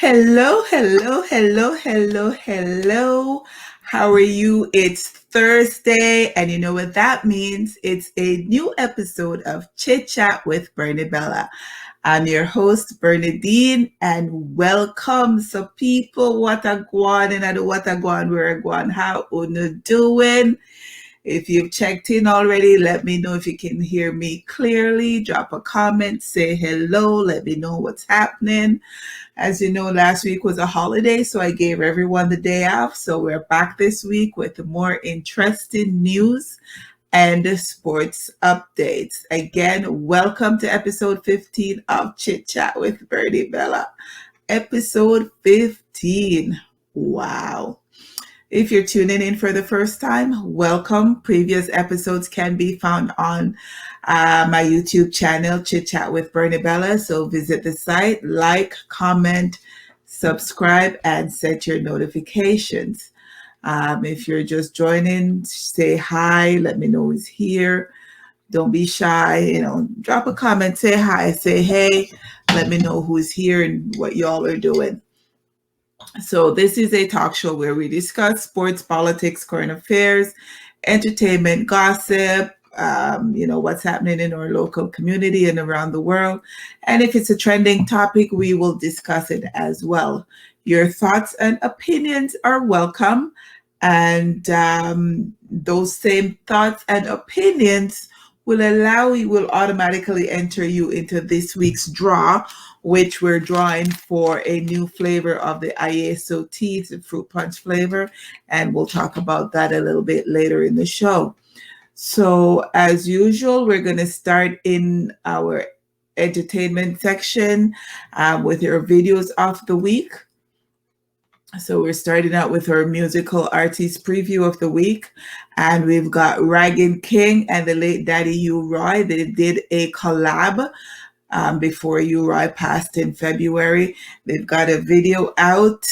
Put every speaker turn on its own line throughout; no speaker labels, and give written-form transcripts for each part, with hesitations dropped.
Hello, hello, hello, hello, hello. How are you? It's Thursday, and you know what that means? It's a new episode of Chit Chat with Bernabella. I'm your host, Bernadine, and welcome. So, people, what a guan and what a guan, where a guan, how una doing? If you've checked in already, let me know if you can hear me clearly. Drop a comment, say hello, let me know what's happening. As you know, last week was a holiday, so I gave everyone the day off. So we're back this week with more interesting news and sports updates. Again, welcome to episode 15 of Chit Chat with Birdie Bella. Episode 15. Wow. If you're tuning in for the first time, welcome. Previous episodes can be found on my YouTube channel, Chit Chat with Bernabella. So visit the site, like, comment, subscribe, and set your notifications. If you're just joining, say hi, let me know who's here. Don't be shy, drop a comment, say hi, say hey, let me know who's here and what y'all are doing. So this is a talk show where we discuss sports, politics, current affairs, entertainment, gossip, what's happening in our local community and around the world. And if it's a trending topic, we will discuss it as well. Your thoughts and opinions are welcome. And those same thoughts and opinions will automatically enter you into this week's draw, which we're drawing for a new flavor of the ISO tea, the fruit punch flavor. And we'll talk about that a little bit later in the show. So as usual, we're going to start in our entertainment section with your videos of the week. So we're starting out with our musical artist preview of the week. And we've got Rygin King and the late Daddy U-Roy. They did a collab before U-Roy passed in February. They've got a video out.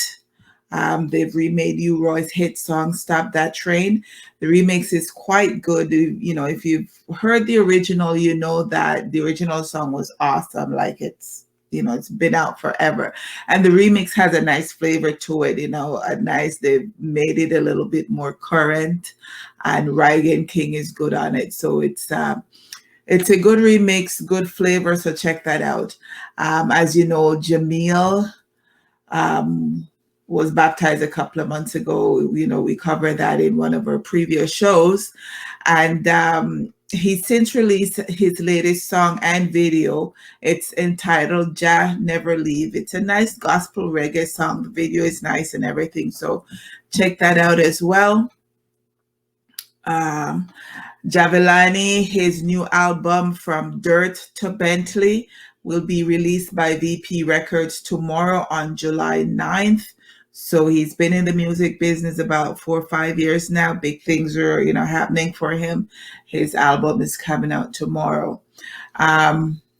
They've remade U-Roy's hit song, Stop That Train. The remix is quite good. If you've heard the original, you know that the original song was awesome. Like it's been out forever. And the remix has a nice flavor to it, they've made it a little bit more current, and Rygin King is good on it. So it's a good remix, good flavor. So check that out. As you know, Jamil was baptized a couple of months ago. We covered that in one of our previous shows. And he since released his latest song and video. It's entitled Jah Never Leave. It's a nice gospel reggae song. The video is nice and everything. So check that out as well. Javelani, his new album From Dirt to Bentley, will be released by VP Records tomorrow on July 9th. So he's been in the music business about 4 or 5 years now. Big things are, happening for him. His album is coming out tomorrow.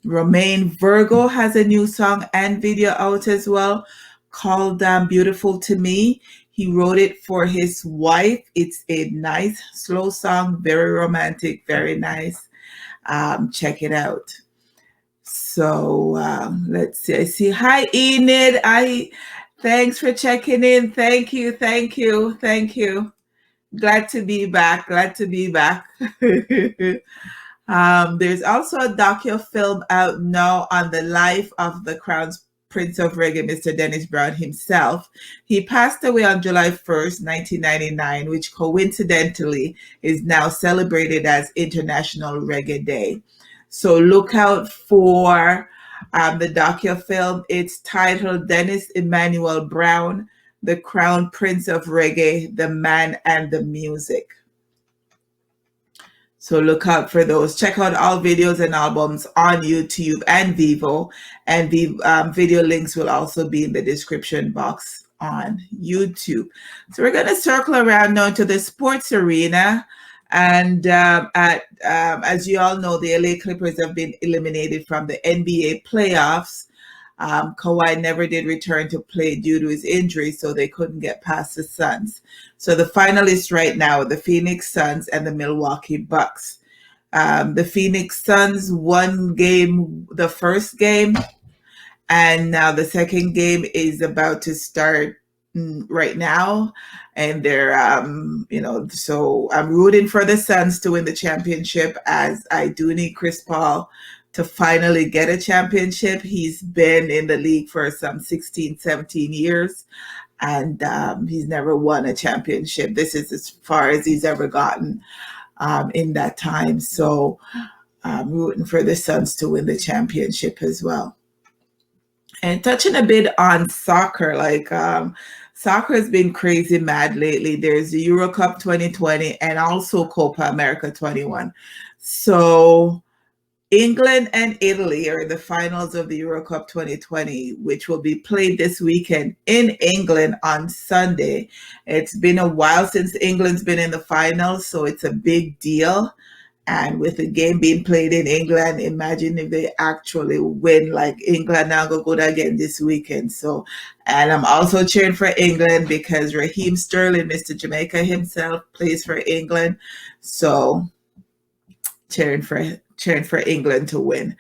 Romain Virgo has a new song and video out as well called Beautiful to Me. He wrote it for his wife. It's a nice, slow song, very romantic, very nice. Check it out. So let's see. I see. Hi, Enid. Thanks for checking in. Thank you. Glad to be back. There's also a docu-film out now on the life of the Crown's Prince of Reggae, Mr. Dennis Brown himself. He passed away on July 1st, 1999, which coincidentally is now celebrated as International Reggae Day. So look out for the docu-film. It's titled Dennis Emmanuel Brown, the Crown Prince of Reggae, the Man and the Music. So look out for those. Check out all videos and albums on YouTube and Vivo. And the video links will also be in the description box on YouTube. So we're going to circle around now to the sports arena. And as you all know, the LA Clippers have been eliminated from the NBA playoffs. Kawhi never did return to play due to his injury, so they couldn't get past the Suns. So the finalists right now are the Phoenix Suns and the Milwaukee Bucks. The Phoenix Suns won the first game, And now the second game is about to start right now. And they're, so I'm rooting for the Suns to win the championship, as I do need Chris Paul to finally get a championship. He's been in the league for some 16, 17 years, and he's never won a championship. This is as far as he's ever gotten in that time. So I'm rooting for the Suns to win the championship as well. And touching a bit on soccer, soccer has been crazy mad lately. There's the Euro Cup 2020 and also Copa America 21. So England and Italy are the finals of the Euro Cup 2020, which will be played this weekend in England on Sunday. It's been a while since England's been in the finals, so it's a big deal. And with the game being played in England, imagine if they actually win, like England now go good again this weekend. So, and I'm also cheering for England because Raheem Sterling, Mr. Jamaica himself, plays for England. So cheering for England to win.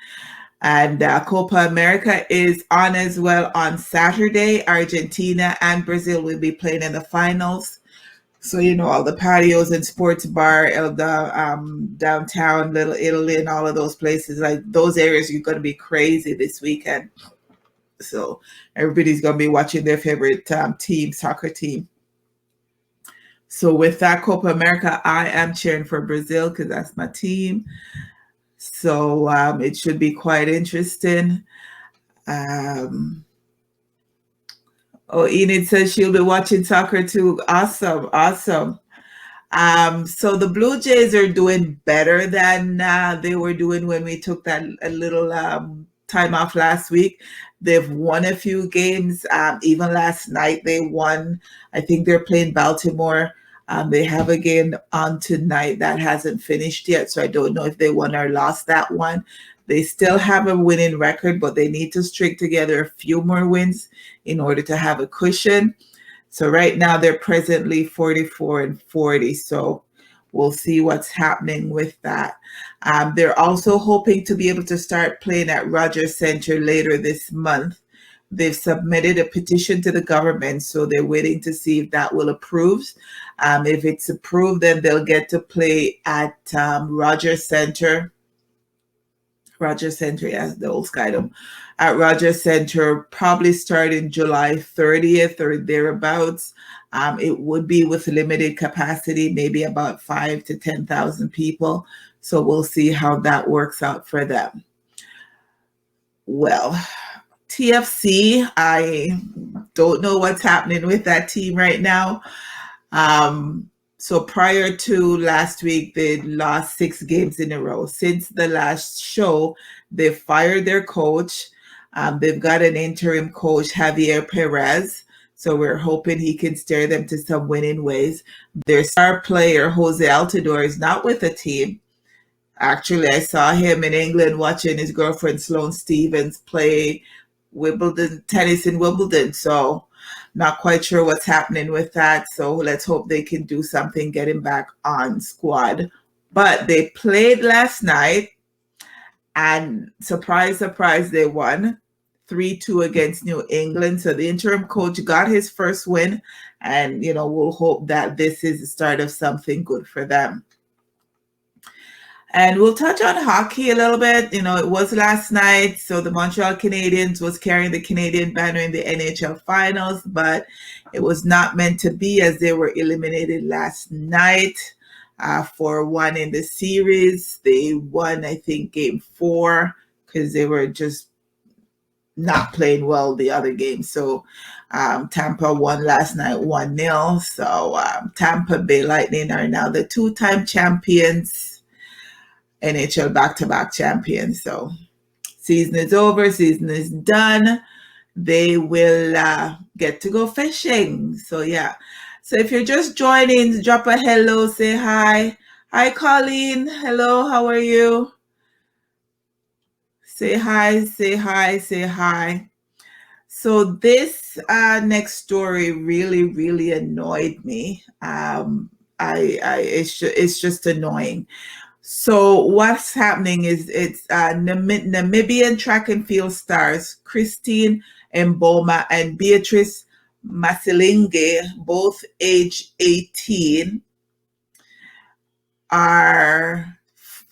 And Copa America is on as well on Saturday. Argentina and Brazil will be playing in the finals. So, all the patios and sports bar, the downtown Little Italy and all of those places, like those areas are going to be crazy this weekend. So everybody's going to be watching their favorite soccer team. So with that Copa America, I am cheering for Brazil because that's my team. So it should be quite interesting. Enid says she'll be watching soccer too. Awesome. So the Blue Jays are doing better than they were doing when we took that a little time off last week. They've won a few games. Even last night they won. I think they're playing Baltimore. They have a game on tonight that hasn't finished yet, so I don't know if they won or lost that one. They still have a winning record, but they need to string together a few more wins in order to have a cushion. So right now they're presently 44-40. So we'll see what's happening with that. They're also hoping to be able to start playing at Rogers Center later this month. They've submitted a petition to the government, so they're waiting to see if that will approve. If it's approved, then they'll get to play at Rogers Center. Rogers Center, yes, the old Skydome. At Rogers Center, probably starting July 30th or thereabouts. It would be with limited capacity, maybe about 5,000 to 10,000 people. So we'll see how that works out for them. Well, TFC, I don't know what's happening with that team right now. So prior to last week, they lost 6 games in a row. Since the last show, they fired their coach. They've got an interim coach, Javier Perez. So we're hoping he can steer them to some winning ways. Their star player, Jose Altidore, is not with the team. Actually, I saw him in England watching his girlfriend, Sloane Stephens, play tennis in Wimbledon. So not quite sure what's happening with that. So let's hope they can do something, get him back on squad. But they played last night, and surprise, surprise, they won 3-2 against New England. So the interim coach got his first win, and, we'll hope that this is the start of something good for them. And we'll touch on hockey a little bit. It was last night, so the Montreal Canadiens was carrying the Canadian banner in the NHL finals, but it was not meant to be, as they were eliminated last night for one in the series. They won, I think, game 4 because they were just not playing well the other game. So Tampa won last night 1-0. So Tampa Bay Lightning are now the 2-time champions, NHL back-to-back champions. So season is over, season is done. They will get to go fishing. So yeah. So if you're just joining, drop a hello, say hi. Hi, Colleen. Hello, how are you? Say hi, say hi, say hi. So this next story really, really annoyed me. It's just annoying. So what's happening is it's Namibian track and field stars Christine Mboma and Beatrice Masilinge, both age 18,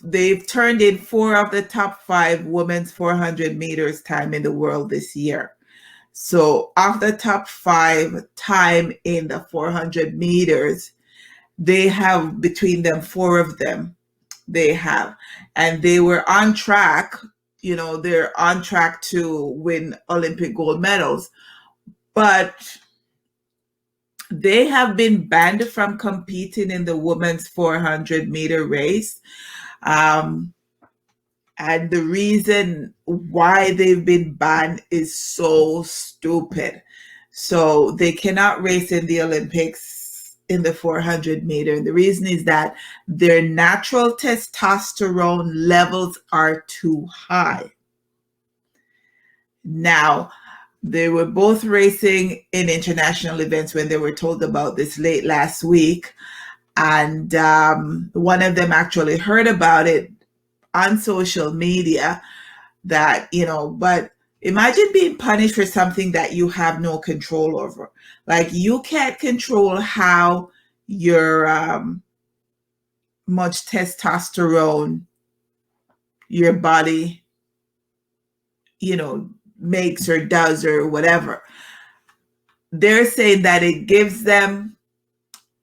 they've turned in 4 of the top 5 women's 400 meters time in the world this year. So of the top 5 time in the 400 meters, they have between them 4 of them. They have, and they were on track. They're on track to win Olympic gold medals, but they have been banned from competing in the women's 400-meter race. And the reason why they've been banned is so stupid. So they cannot race in the Olympics in the 400-meter. And the reason is that their natural testosterone levels are too high. Now, they were both racing in international events when they were told about this late last week. And one of them actually heard about it on social media but imagine being punished for something that you have no control over. Like, you can't control how your much testosterone your body, makes or does or whatever. They're saying that it gives them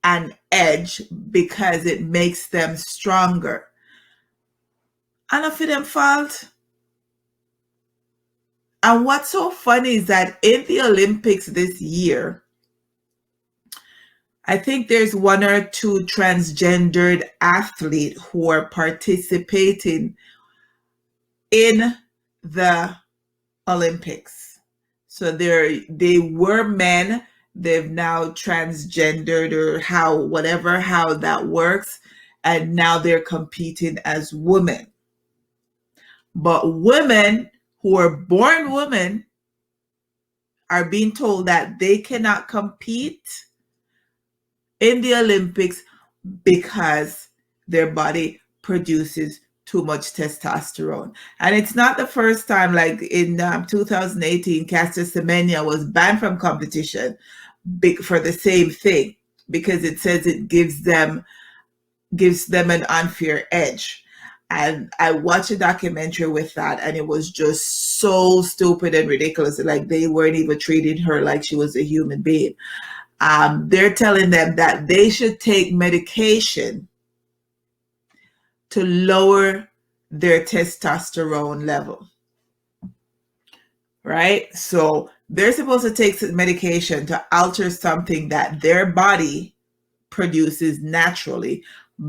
an edge because it makes them stronger. And not for them fault. And what's so funny is that in the Olympics this year, I think there's 1 or 2 transgendered athletes who are participating in the Olympics. So they were men, they've now transgendered, or how that works, and now they're competing as women. But women who are born women are being told that they cannot compete in the Olympics because their body produces too much testosterone. And it's not the first time. Like in 2018, Caster Semenya was banned from competition for the same thing, because it says it gives them an unfair edge. And I watched a documentary with that, and it was just so stupid and ridiculous. Like, they weren't even treating her like she was a human being. They're telling them that they should take medication to lower their testosterone level, right? So they're supposed to take medication to alter something that their body produces naturally,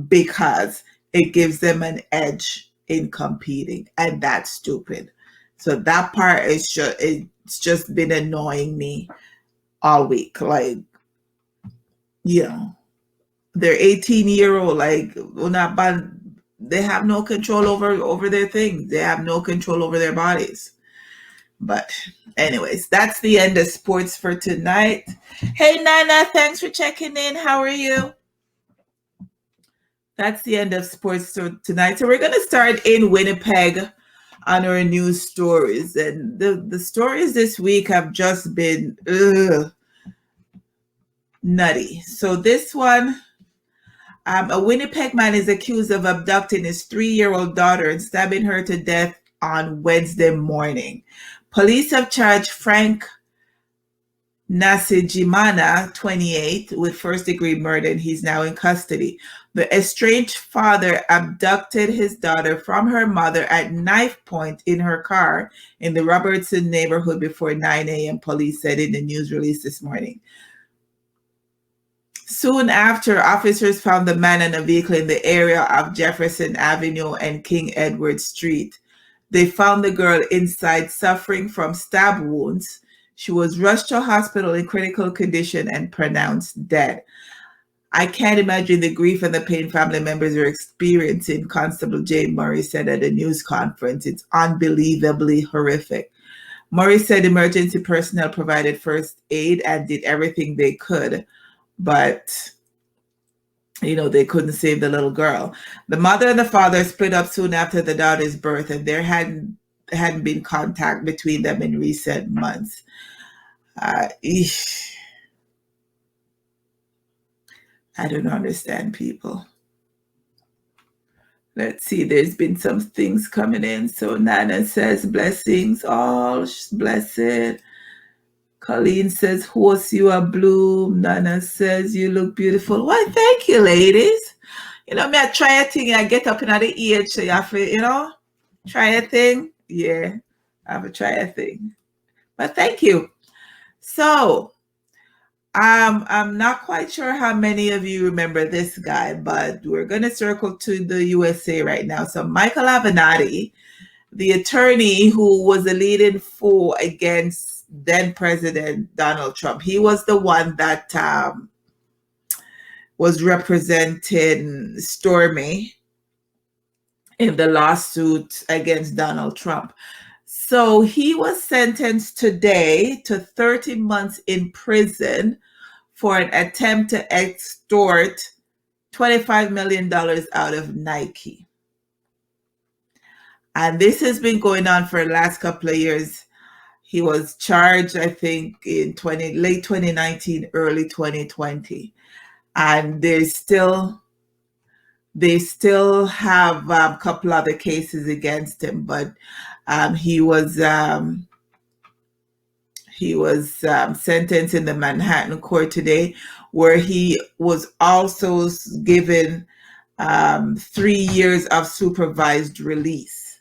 because it gives them an edge in competing, and that's stupid. So that part is it's just been annoying me all week. Like, they're 18-year-old, like, they have no control over their things. They have no control over their bodies. But anyways, that's the end of sports for tonight. Hey, Nana, thanks for checking in. How are you? That's the end of sports tonight. So we're going to start in Winnipeg on our news stories. And the stories this week have just been nutty. So this one, a Winnipeg man is accused of abducting his 3-year-old daughter and stabbing her to death on Wednesday morning. Police have charged Frank Nasijimana, 28, with first-degree murder, and he's now in custody. The estranged father abducted his daughter from her mother at knife point in her car in the Robertson neighborhood before 9 a.m., police said in the news release this morning. Soon after, officers found the man in a vehicle in the area of Jefferson Avenue and King Edward Street. They found the girl inside suffering from stab wounds. She was rushed to a hospital in critical condition and pronounced dead. I can't imagine the grief and the pain family members are experiencing, Constable Jay Murray said at a news conference. It's unbelievably horrific. Murray said emergency personnel provided first aid and did everything they could, but They couldn't save the little girl. The mother and the father split up soon after the daughter's birth, and there hadn't been contact between them in recent months. Eesh. I don't understand people. Let's see, there's been some things coming in. So Nana says, blessings, all blessed. Colleen says, horse, you are bloom. Nana says, you look beautiful. Why, thank you, ladies. Me, I try a thing. I get up in the age, so you have to, try a thing. Yeah, I have to try a thing. But thank you. So, I'm not quite sure how many of you remember this guy, but we're going to circle to the USA right now. So Michael Avenatti, the attorney who was the leading foe against then President Donald Trump, he was the one that was representing Stormy in the lawsuit against Donald Trump. So he was sentenced today to 30 months in prison for an attempt to extort $25 million out of Nike. And this has been going on for the last couple of years. He was charged, I think, in late 2019, early 2020. And they still have a couple other cases against him, but he was sentenced in the Manhattan court today, where he was also given 3 years of supervised release.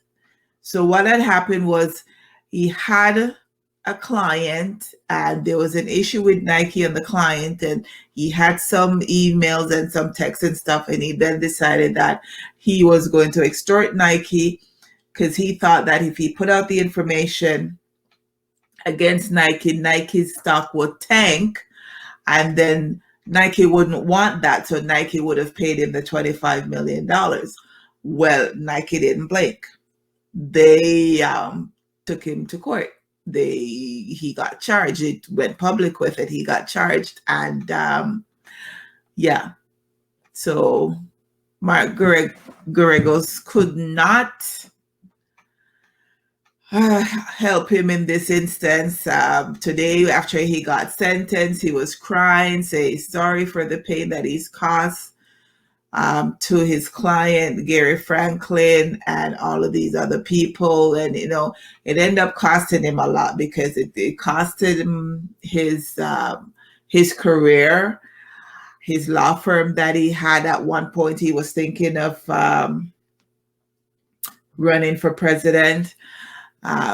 So what had happened was he had a client and there was an issue with Nike and the client, and he had some emails and some texts and stuff, and he then decided that he was going to extort Nike because he thought that if he put out the information against Nike's stock would tank, and then Nike wouldn't want that, so Nike would have paid him the $25 million. Well, Nike didn't blink. They took him to court. He got charged. It went public with it. He got charged, and yeah. So Mark Garagos could not help him in this instance. Today, after he got sentenced, he was crying, saying sorry for the pain that he's caused to his client, Gary Franklin, and all of these other people. And, it ended up costing him a lot because it costed him his career, his law firm that he had at one point. He was thinking of running for president.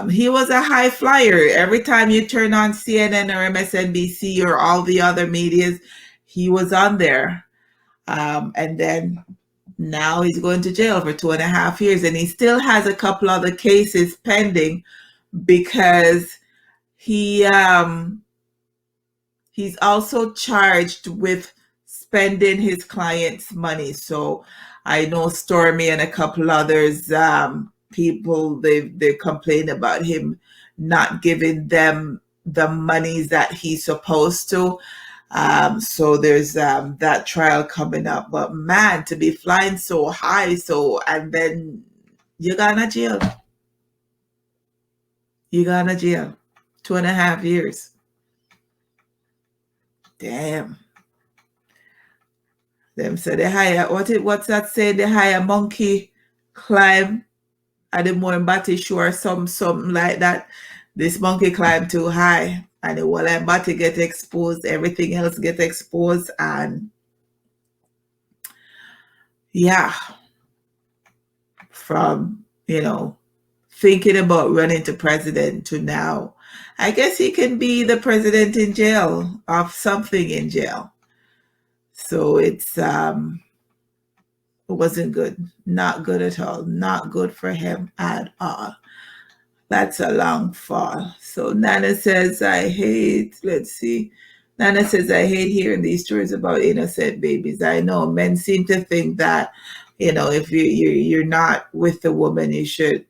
He was a high flyer. Every time you turn on CNN or MSNBC or all the other medias, he was on there. And then now he's going to jail for 2.5 years, and he still has a couple other cases pending because he's also charged with spending his client's money. So I know Stormy and a couple others, people, they complain about him not giving them the monies that he's supposed to. So there's that trial coming up. But man, to be flying so high, and then you gonna jail. You gonna jail. 2.5 years. Damn. Them say the higher, what's that say? The higher monkey climb at the more body shore, something like that. This monkey climbed too high, and the wall and body get exposed, everything else get exposed, and yeah, from thinking about running to president to now, I guess he can be the president in jail, of something in jail. So it wasn't good. Not good at all. Not good for him at all. That's a long fall. So Nana says, let's see. Nana says, I hate hearing these stories about innocent babies. I know men seem to think that, if you're not with the woman, you should.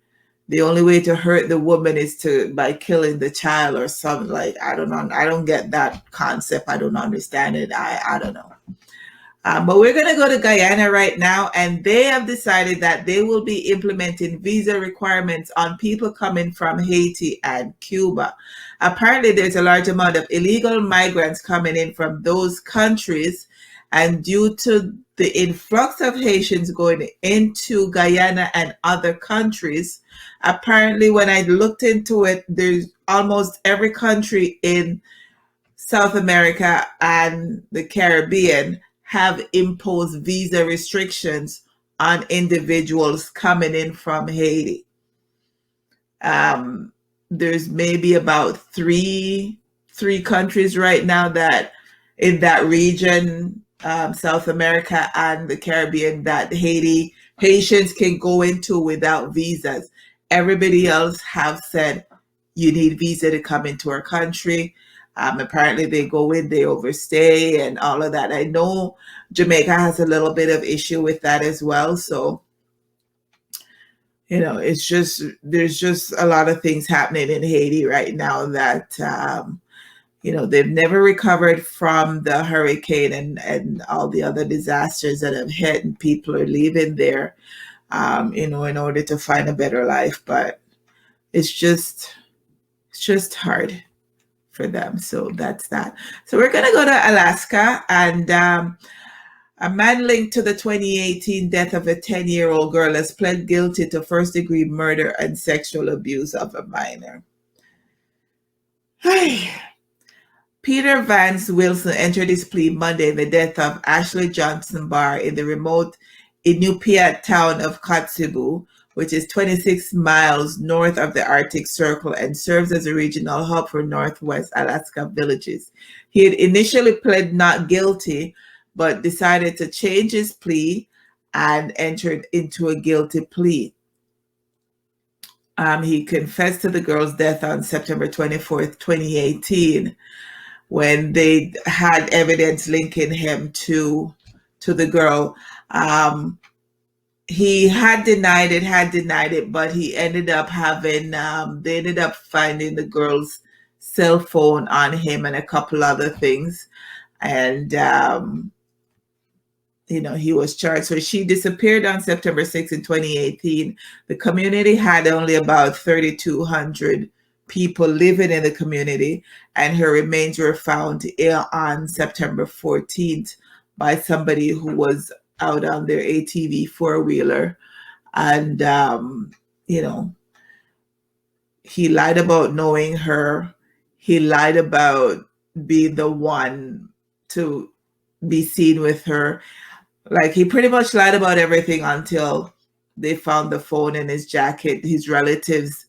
The only way to hurt the woman is by killing the child or something. Like, I don't know. I don't get that concept. I don't understand it. I don't know. But we're going to go to Guyana right now, and they have decided that they will be implementing visa requirements on people coming from Haiti and Cuba. Apparently, there's a large amount of illegal migrants coming in from those countries, and due to the influx of Haitians going into Guyana and other countries, apparently, when I looked into it, there's almost every country in South America and the Caribbean have imposed visa restrictions on individuals coming in from Haiti. There's maybe about three countries right now that in that region, South America and the Caribbean, that Haitians can go into without visas. Everybody else have said you need visa to come into our country. Apparently they go in, they overstay and all of that. I know Jamaica has a little bit of issue with that as well. So, it's just, there's just a lot of things happening in Haiti right now that, they've never recovered from the hurricane and all the other disasters that have hit, and people are leaving there, in order to find a better life. But it's just hard for them. So that's that. So we're going to go to Alaska, and a man linked to the 2018 death of a 10-year-old girl has pled guilty to first-degree murder and sexual abuse of a minor. Peter Vance Wilson entered his plea Monday in the death of Ashley Johnson Barr in the remote Inupiat town of Kotzebue, which is 26 miles north of the Arctic Circle and serves as a regional hub for Northwest Alaska villages. He had initially pled not guilty, but decided to change his plea and entered into a guilty plea. He confessed to the girl's death on September 24th, 2018, when they had evidence linking him to the girl. He had denied it, but he ended up having, they ended up finding the girl's cell phone on him and a couple other things. And, he was charged. So she disappeared on September 6th in 2018. The community had only about 3,200 people living in the community, and her remains were found on September 14th by somebody who was out on their ATV four-wheeler. And, he lied about knowing her. He lied about being the one to be seen with her. Like, he pretty much lied about everything until they found the phone in his jacket. His relatives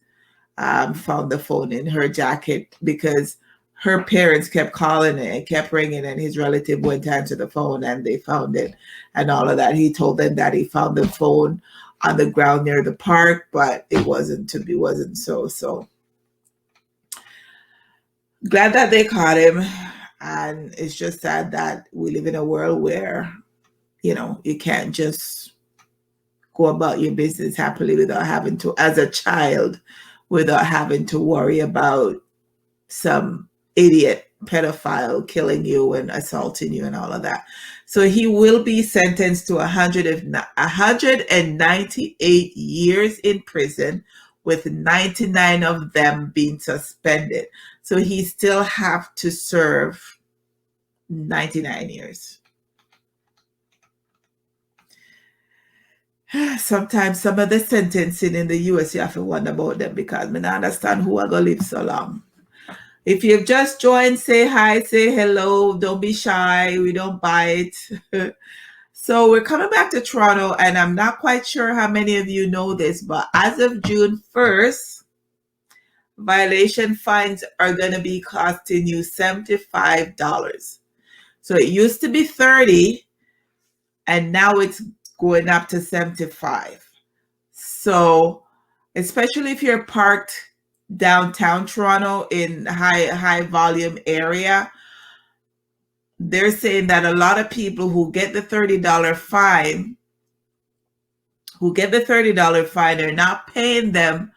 found the phone in her jacket because her parents kept calling it and kept ringing, and his relative went to answer the phone and they found it and all of that. He told them that he found the phone on the ground near the park, but it wasn't so. So glad that they caught him. And it's just sad that we live in a world where, you can't just go about your business happily without having to, as a child, without having to worry about some idiot pedophile killing you and assaulting you and all of that. So he will be sentenced to 198 years in prison, with 99 of them being suspended. So he still have to serve 99 years. Sometimes some of the sentencing in the US, you have to wonder about them, because I don't understand who are going to live so long. If you've just joined, say hi, say hello. Don't be shy. We don't bite. So we're coming back to Toronto, and I'm not quite sure how many of you know this, but as of June 1st, violation fines are going to be costing you $75. So it used to be $30, and now it's going up to $75. So especially if you're parked downtown Toronto in high volume area, they're saying that a lot of people who get the $30 fine, are not paying them,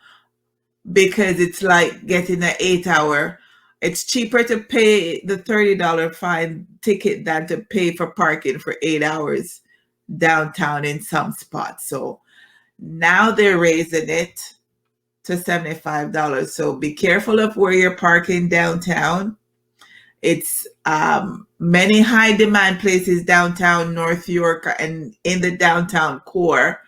because it's like getting an 8-hour. It's cheaper to pay the $30 fine ticket than to pay for parking for 8 hours downtown in some spots. So now they're raising it to $75. So be careful of where you're parking downtown. It's many high demand places downtown North York and in the downtown core,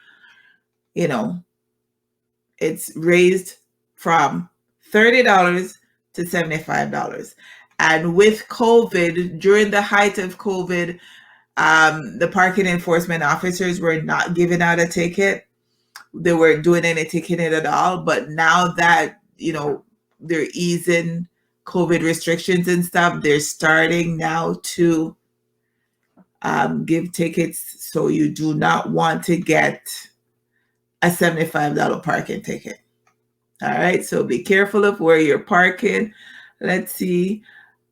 it's raised from $30 to $75. And with COVID, during the height of COVID, the parking enforcement officers were not giving out a ticket. They weren't doing any ticketing at all. But now that, they're easing COVID restrictions and stuff, they're starting now to give tickets. So you do not want to get a $75 parking ticket. All right, so be careful of where you're parking. Let's see.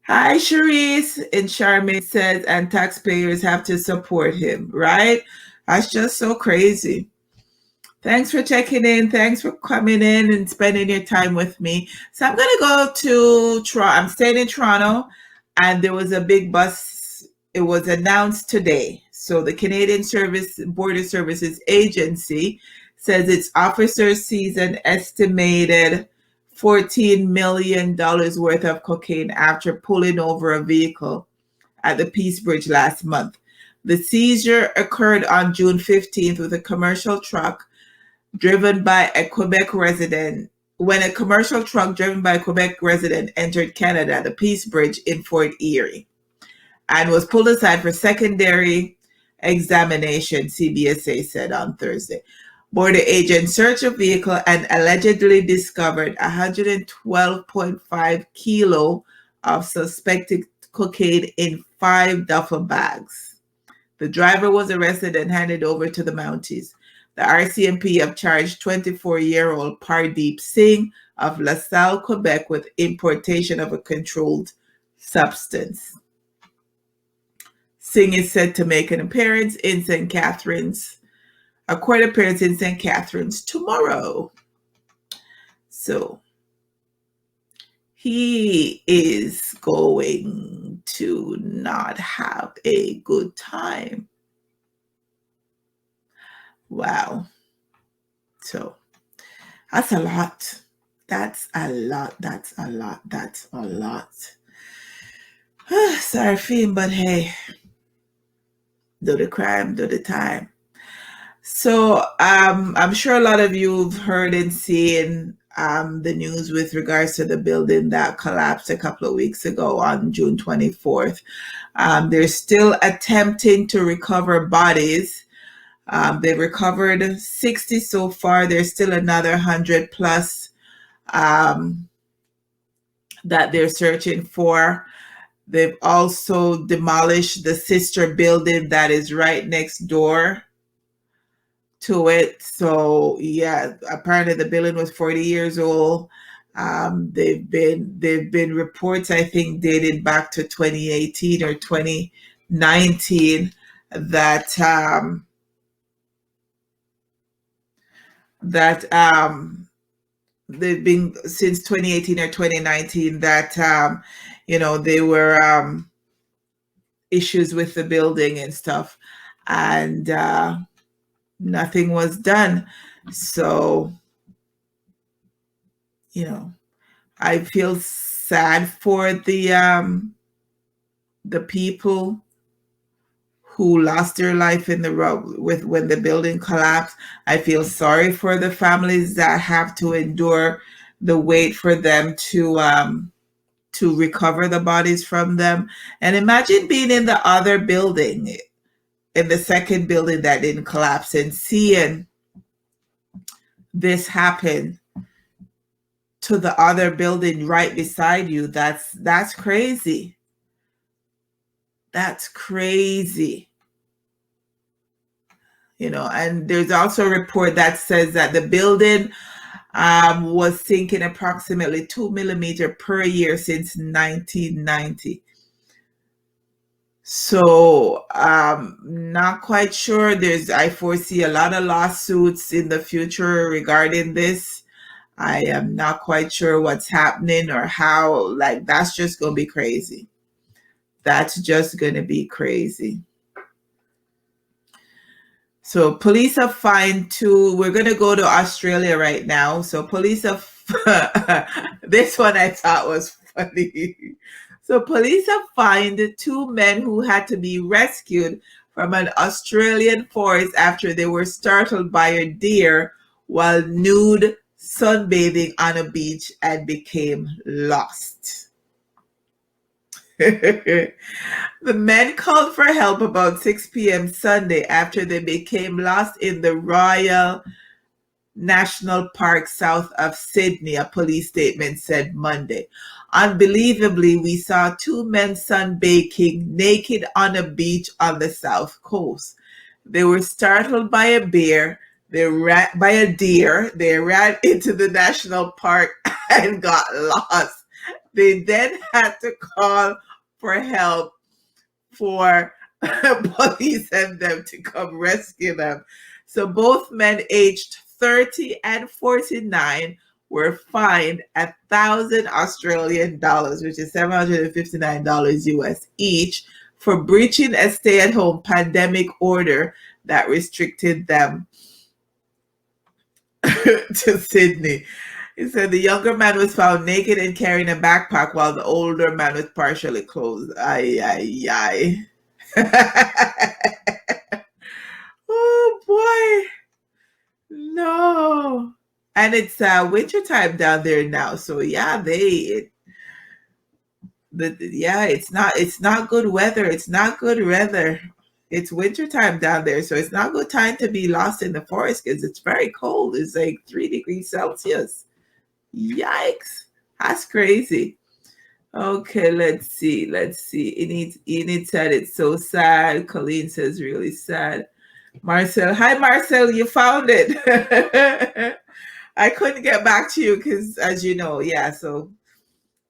Hi, Charisse. And Charmaine says, and taxpayers have to support him, right? That's just so crazy. Thanks for checking in. Thanks for coming in and spending your time with me. So I'm going to go to Toronto. I'm staying in Toronto, and there was a big bus. It was announced today. So the Canadian Border Services Agency says its officers seized an estimated $14 million worth of cocaine after pulling over a vehicle at the Peace Bridge last month. The seizure occurred on June 15th with a commercial truck driven by a Quebec resident. When a commercial truck driven by a Quebec resident entered Canada, the Peace Bridge in Fort Erie, and was pulled aside for secondary examination, CBSA said on Thursday. Border agents searched a vehicle and allegedly discovered 112.5 kilo of suspected cocaine in 5 duffel bags. The driver was arrested and handed over to the Mounties. The RCMP have charged 24-year-old Pardeep Singh of LaSalle, Quebec, with importation of a controlled substance. Singh is said to make an appearance in St. Catharines, a court appearance in St. Catharines tomorrow. So he is going to not have a good time. Wow. So that's a lot. That's a lot. That's a lot. That's a lot. Sorry, Finn, but hey, do the crime, do the time. So I'm sure a lot of you have heard and seen the news with regards to the building that collapsed a couple of weeks ago on June 24th. They're still attempting to recover bodies. They recovered 60 so far. There's still another 100 plus that they're searching for. They've also demolished the sister building that is right next door to it. So yeah, apparently the building was 40 years old. They've been reports, I think, dated back to 2018 or 2019 that they've been since 2018 or 2019 that there were issues with the building and stuff, and nothing was done. So I feel sad for the people who lost their life in the road when the building collapsed. I feel sorry for the families that have to endure the wait for them to recover the bodies from them. And imagine being in the other building, in the second building that didn't collapse, and seeing this happen to the other building right beside you. That's crazy. That's crazy. And there's also a report that says that the building was sinking approximately 2 millimeters per year since 1990. So not quite sure. I foresee a lot of lawsuits in the future regarding this. I am not quite sure what's happening or how. That's just going to be crazy. That's just going to be crazy. So police have fined two. We're going to go to Australia right now. So police have, this one I thought was funny. So police have fined two men who had to be rescued from an Australian forest after they were startled by a deer while nude sunbathing on a beach and became lost. The men called for help about 6 p.m. Sunday after they became lost in the Royal National Park south of Sydney, a police statement said Monday. Unbelievably, we saw two men sunbaking naked on a beach on the south coast. They were startled by a deer. They ran into the national park and got lost. They then had to call for help for police and them to come rescue them. So both men aged 30 and 49 were fined $1,000 Australian dollars, which is $759 US each, for breaching a stay-at-home pandemic order that restricted them to Sydney. He said the younger man was found naked and carrying a backpack while the older man was partially clothed. Ay. Oh boy. No. And it's winter time down there now. So yeah, it's not good weather. It's not good weather. It's winter time down there. So it's not good time to be lost in the forest because it's very cold. It's like 3 degrees Celsius. Yikes. That's crazy. Okay, let's see. Enid said it's so sad. Colleen says really sad. Marcel. Hi, Marcel. You found it. I couldn't get back to you because, as you know, yeah. So,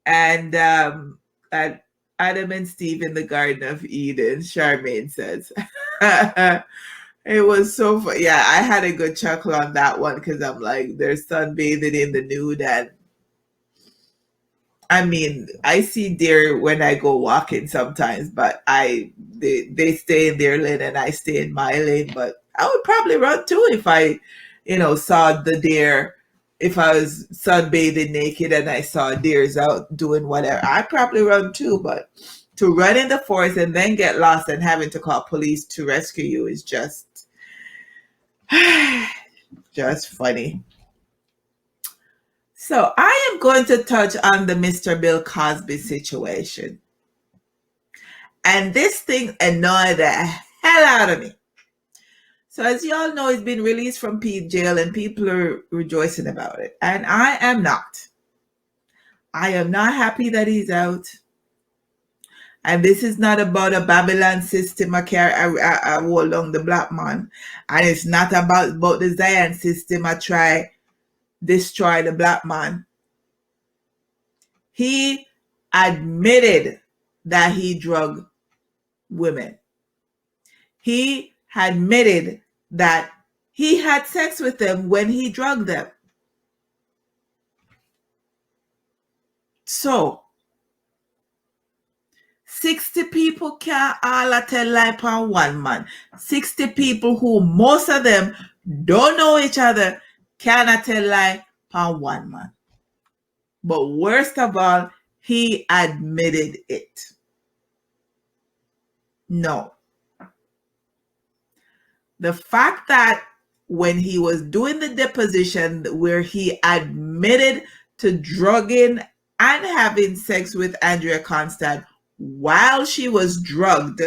and Adam and Steve in the Garden of Eden, Charmaine says. It was so fun. Yeah, I had a good chuckle on that one because I'm like, they're sunbathing in the nude. And I mean, I see deer when I go walking sometimes, but they stay in their lane and I stay in my lane. But I would probably run too if I, saw the deer. If I was sunbathing naked and I saw deers out doing whatever, I'd probably run too. But to run in the forest and then get lost and having to call police to rescue you is just funny. So I am going to touch on the Mr. Bill Cosby situation. And this thing annoyed the hell out of me. So as you all know, he's been released from jail and people are rejoicing about it. And I am not. I am not happy that he's out. And this is not about a Babylon system I hold on the black man. And it's not about the Zion system I try destroy the black man. He admitted that he drugged women. He admitted that he had sex with them when he drugged them. So 60 people can't all tell lie on one man. 60 people who most of them don't know each other cannot tell lie on one man. But worst of all, he admitted it. No. The fact that when he was doing the deposition where he admitted to drugging and having sex with Andrea Constand while she was drugged,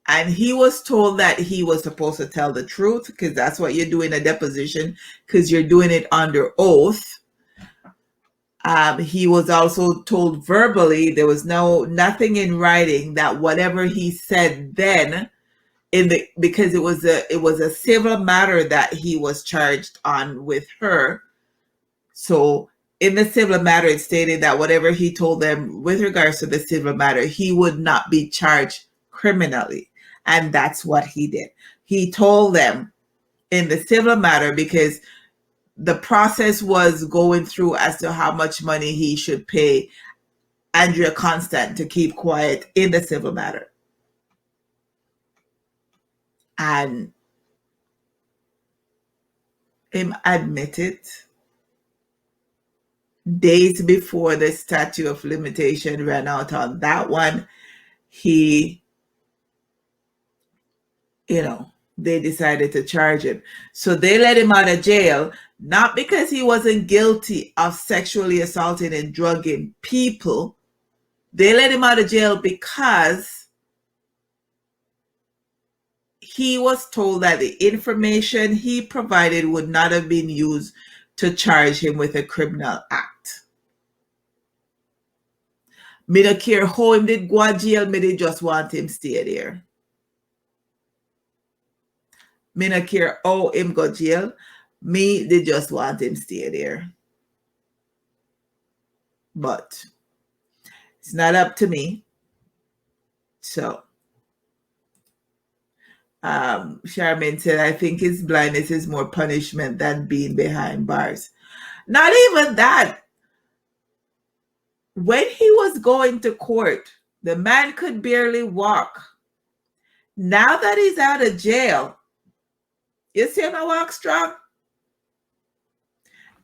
and he was told that he was supposed to tell the truth because that's what you do in a deposition because you're doing it under oath. He was also told verbally, there was nothing in writing, that whatever he said then because it was a civil matter that he was charged on with her. So in the civil matter, it stated that whatever he told them with regards to the civil matter, he would not be charged criminally. And that's what he did. He told them in the civil matter because the process was going through as to how much money he should pay Andrea Constant to keep quiet in the civil matter. And him admitted days before the statute of limitation ran out on that one, he, they decided to charge him. So they let him out of jail, not because he wasn't guilty of sexually assaulting and drugging people. They let him out of jail because he was told that the information he provided would not have been used to charge him with a criminal act. Me don't care how him did go to jail, me they just want him stay there. Me don't care how him go jail, me they just want him stay there. But it's not up to me. So Charmaine said, I think his blindness is more punishment than being behind bars. Not even that. When he was going to court, the man could barely walk. Now that he's out of jail, you see him walk strong?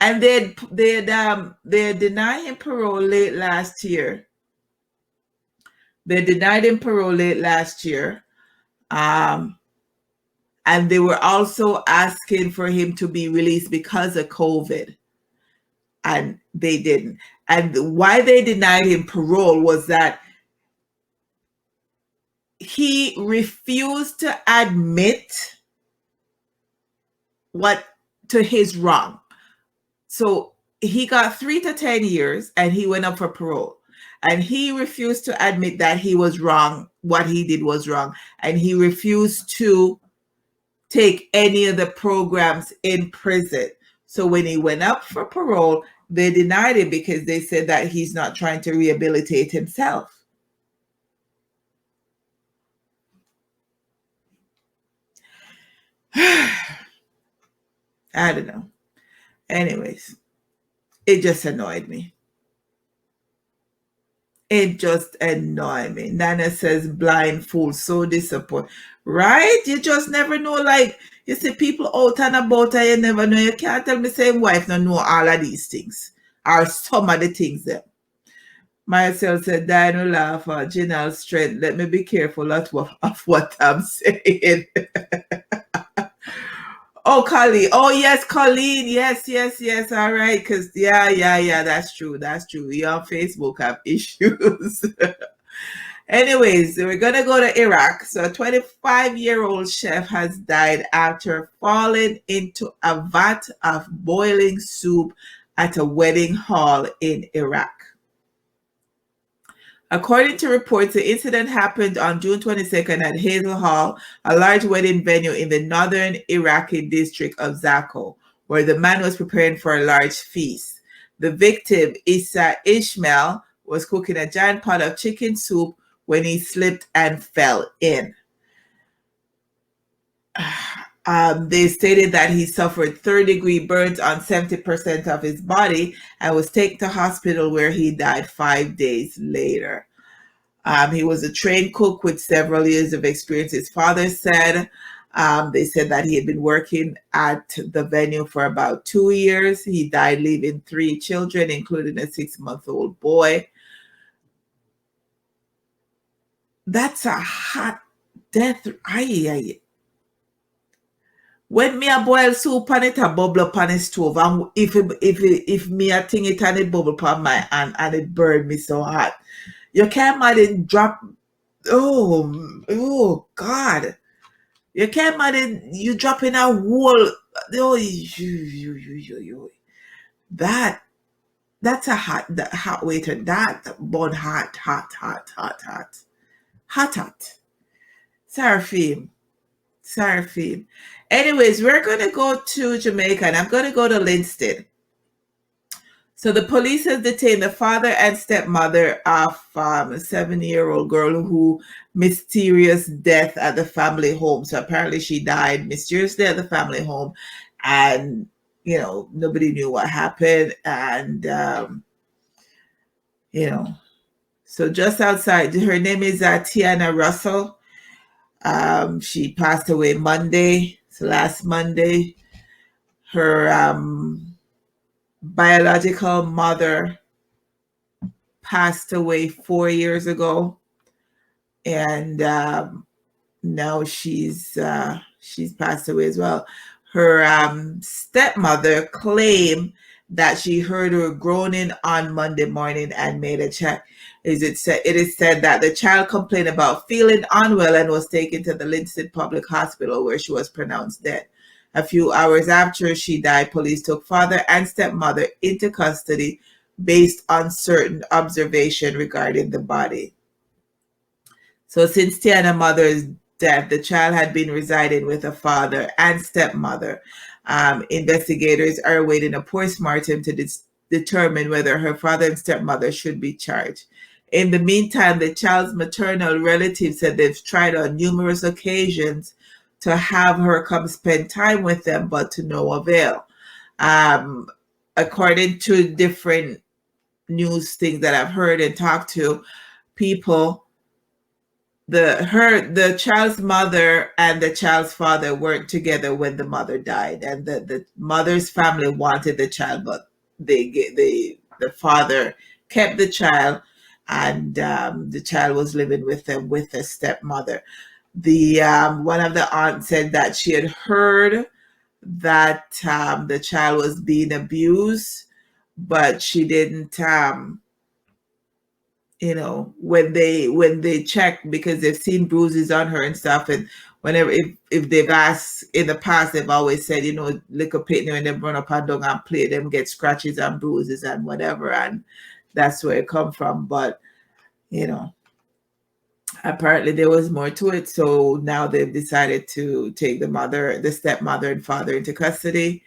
And they denied him parole late last year. They denied him parole late last year. And they were also asking for him to be released because of COVID. And they didn't. And why they denied him parole was that he refused to admit to his wrong. So he got 3 to 10 years and he went up for parole. And he refused to admit that he was wrong, what he did was wrong. And he refused to take any of the programs in prison. So when he went up for parole, they denied him because they said that he's not trying to rehabilitate himself. I don't know. Anyways, it just annoyed me. It just annoyed me. Nana says, blind fool, so disappointed. Right? You just never know. Like, you see people out and about and you never know. You can't tell me same wife don't know all of these things. Or some of the things there. Myself said, Dino laugh or Janelle strength. Let me be careful of what I'm saying. Oh, Colleen. Oh, yes, Colleen. Yes. All right. Because, yeah. That's true. You on Facebook have issues. Anyways, we're going to go to Iraq. So a 25-year-old chef has died after falling into a vat of boiling soup at a wedding hall in Iraq. According to reports, the incident happened on June 22nd at Hazel Hall, a large wedding venue in the northern Iraqi district of Zakho, where the man was preparing for a large feast. The victim, Issa Ishmael, was cooking a giant pot of chicken soup when he slipped and fell in. They stated that he suffered third-degree burns on 70% of his body and was taken to hospital where he died 5 days later. He was a trained cook with several years of experience, his father said. They said that he had been working at the venue for about 2 years. He died leaving 3 children, including a 6-month-old boy. That's a hot death. When me a boil soup and it a bubble up on the stove, and if me a thing it and it bubble upon my hand and it burn me so hot, you can't imagine drop. Oh God! You can't imagine you dropping a whole. That's a hot waiter. That burn hot. Sorry, Fim. Anyways, we're going to go to Jamaica and I'm going to go to Linston. So the police has detained the father and stepmother of a 7-year-old girl who mysterious death at the family home. So apparently she died mysteriously at the family home and, nobody knew what happened. And, So just outside, her name is Tiana Russell. She passed away Monday, so last Monday. Her biological mother passed away 4 years ago, and now she's passed away as well. Her stepmother claimed that she heard her groaning on Monday morning and made a check. It is said that the child complained about feeling unwell and was taken to the Linstead Public Hospital, where she was pronounced dead. A few hours after she died, police took father and stepmother into custody based on certain observation regarding the body. So since Tiana's mother's death, the child had been residing with a father and stepmother. Investigators are awaiting a postmortem to determine whether her father and stepmother should be charged. In the meantime, the child's maternal relatives said they've tried on numerous occasions to have her come spend time with them, but to no avail. According to different news things that I've heard and talked to people, the child's mother and the child's father weren't together when the mother died, and the mother's family wanted the child, but the father kept the child, and the child was living with them with the stepmother. The one of the aunts said that she had heard that the child was being abused, but she didn't when they check, because they've seen bruises on her and stuff, and whenever if they've asked in the past, they've always said, little pitney when they run up and down and play, them get scratches and bruises and whatever, and that's where it come from. But apparently there was more to it, so now they've decided to take the stepmother and father into custody,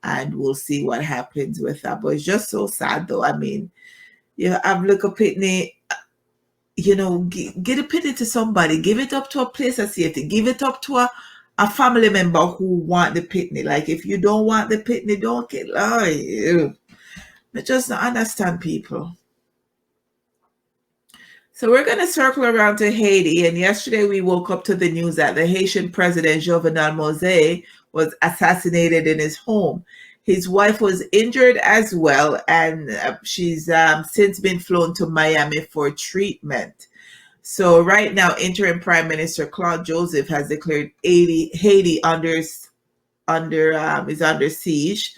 and we'll see what happens with that. But it's just so sad, though. I mean, I've little pitney, get a pity to somebody, give it up to a place of safety, give it up to a family member who want the pitney. Like, if you don't want the pitney, don't get I just don't understand people. So we're going to circle around to Haiti, and yesterday we woke up to the news that the Haitian president Jovenel Moise was assassinated in his home. His wife was injured as well, and she's since been flown to Miami for treatment. So right now, interim Prime Minister Claude Joseph has declared Haiti is under siege.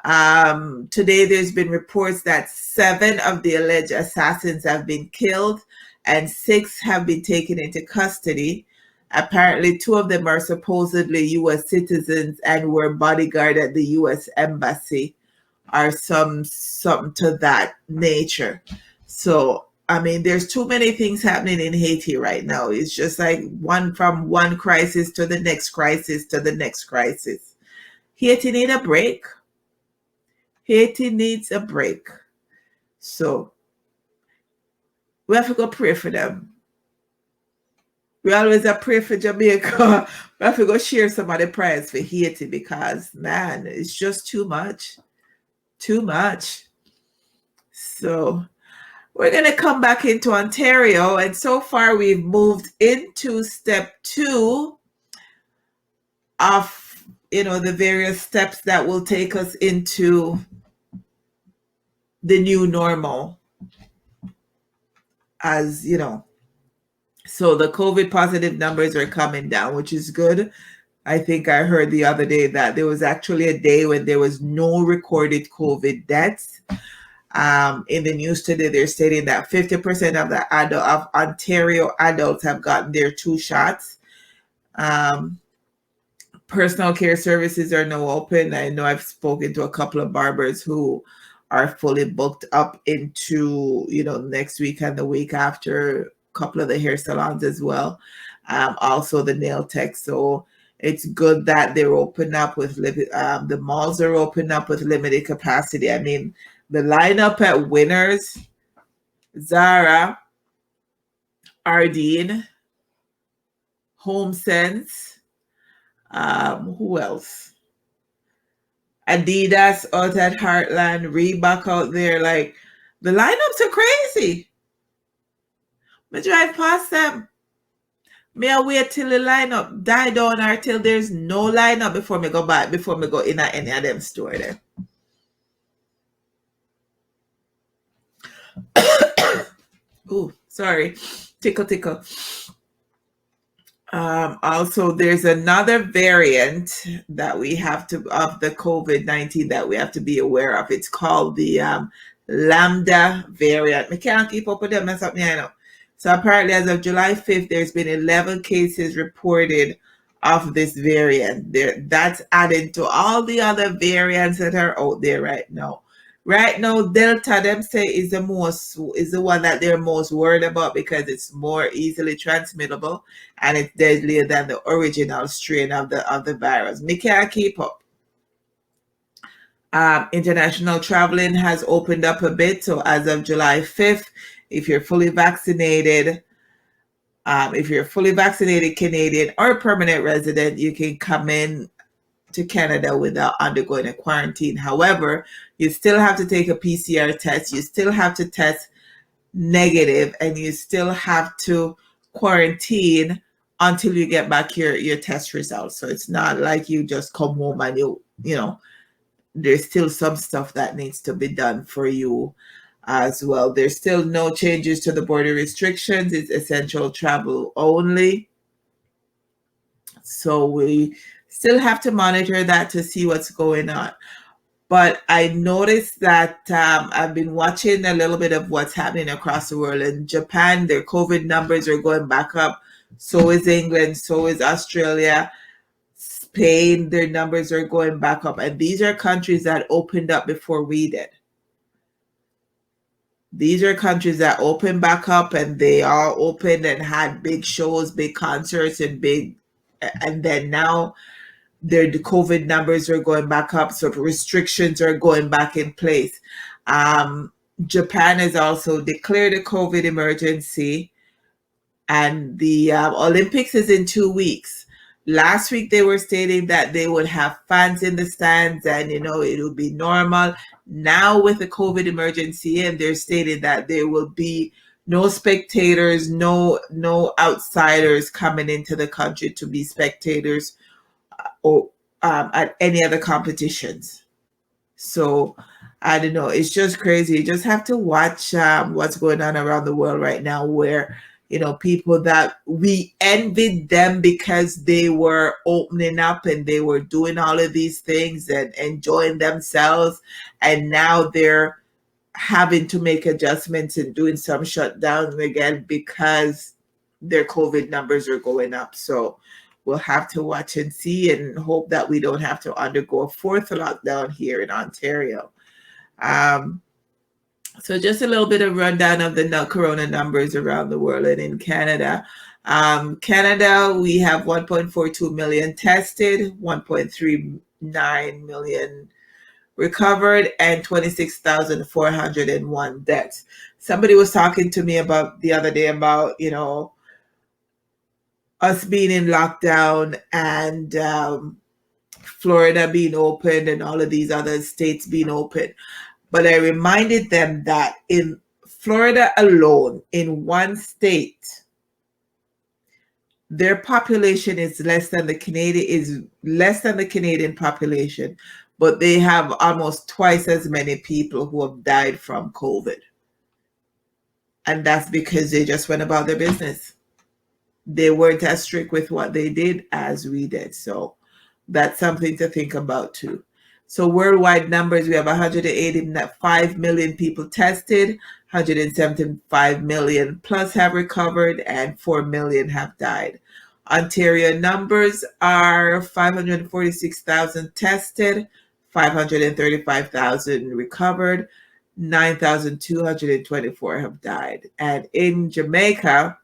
Today, there's been reports that 7 of the alleged assassins have been killed and 6 have been taken into custody. Apparently, 2 of them are supposedly U.S. citizens and were bodyguard at the U.S. Embassy, or something to that nature. So, I mean, there's too many things happening in Haiti right now. It's just like from one crisis to the next crisis to the next crisis. Haiti needs a break. Haiti needs a break. So we have to go pray for them. We always pray for Jamaica. We have to go share some of the prayers for Haiti, because, man, it's just too much. Too much. So we're going to come back into Ontario. And so far, we've moved into step 2 of, the various steps that will take us into the new normal. As so the COVID positive numbers are coming down, which is good. I think I heard the other day that there was actually a day when there was no recorded COVID deaths. In the news today, they're stating that 50% of Ontario adults have gotten their 2 shots. Personal care services are now open. I know I've spoken to a couple of barbers who are fully booked up into next week and the week after. A couple of the hair salons as well, also the nail tech. So it's good that they're open up with the malls are open up with limited capacity. I mean, the lineup at Winners, Zara, Ardeen, HomeSense, who else? Adidas out at Heartland, Reebok out there. Like, the lineups are crazy. Me drive past them. Me I wait till the lineup die down or till there's no lineup before me go back, before me go in at any of them store there. Ooh, sorry. Tickle, tickle. Also, there's another variant that we have to of the COVID-19 that we have to be aware of. It's called the Lambda variant. We can't keep up with them. That's something I know. So apparently, as of July 5th, there's been 11 cases reported of this variant. That's added to all the other variants that are out there right now. Right now, Delta, them say, is the one that they're most worried about because it's more easily transmittable and it's deadlier than the original strain of the virus. Me can't keep up. International traveling has opened up a bit. So as of July 5th, if you're fully vaccinated, Canadian or permanent resident, you can come in to Canada without undergoing a quarantine. However, you still have to take a PCR test. You still have to test negative, and you still have to quarantine until you get back your test results. So it's not like you just come home and you know, there's still some stuff that needs to be done for you as well. There's still no changes to the border restrictions. It's essential travel only. So we still have to monitor that to see what's going on. But I noticed that I've been watching a little bit of what's happening across the world. In Japan, their COVID numbers are going back up. So is England. So is Australia. Spain, their numbers are going back up. And these are countries that opened up before we did. These are countries that opened back up, and they all opened and had big shows, big concerts, and then now the COVID numbers are going back up, so restrictions are going back in place. Japan has also declared a COVID emergency, and the Olympics is in 2 weeks. Last week they were stating that they would have fans in the stands and it would be normal. Now with the COVID emergency, and they're stating that there will be no spectators, no outsiders coming into the country to be spectators or at any other competitions. So I don't know. It's just crazy. You just have to watch what's going on around the world right now, where people that we envied them because they were opening up and they were doing all of these things and enjoying themselves, and now they're having to make adjustments and doing some shutdowns again because their COVID numbers are going up. So we'll have to watch and see and hope that we don't have to undergo a fourth lockdown here in Ontario. So just a little bit of rundown of the corona numbers around the world and in Canada. Canada, we have 1.42 million tested, 1.39 million recovered, and 26,401 deaths. Somebody was talking to me about the other day about, us being in lockdown and Florida being open and all of these other states being open. But I reminded them that in Florida alone, in one state, their population is less than the Canadian population, but they have almost twice as many people who have died from COVID. And that's because they just went about their business. They weren't as strict with what they did as we did. So that's something to think about too. So worldwide numbers, we have 185 million people tested, 175 million plus have recovered, and 4 million have died. Ontario numbers are 546,000 tested, 535,000 recovered, 9,224 have died. And in Jamaica,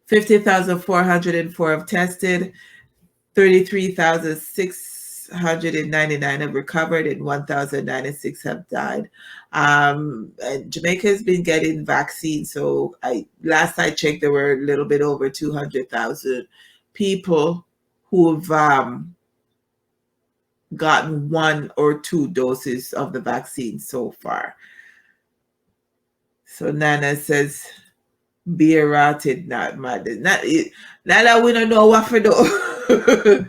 50,404 have tested, 33,699 have recovered, and 1,096 have died. And Jamaica has been getting vaccines. So last I checked, there were a little bit over 200,000 people who've gotten 1 or 2 doses of the vaccine so far. So Nana says, Beer rotted, not mad. Not that we don't know what to do.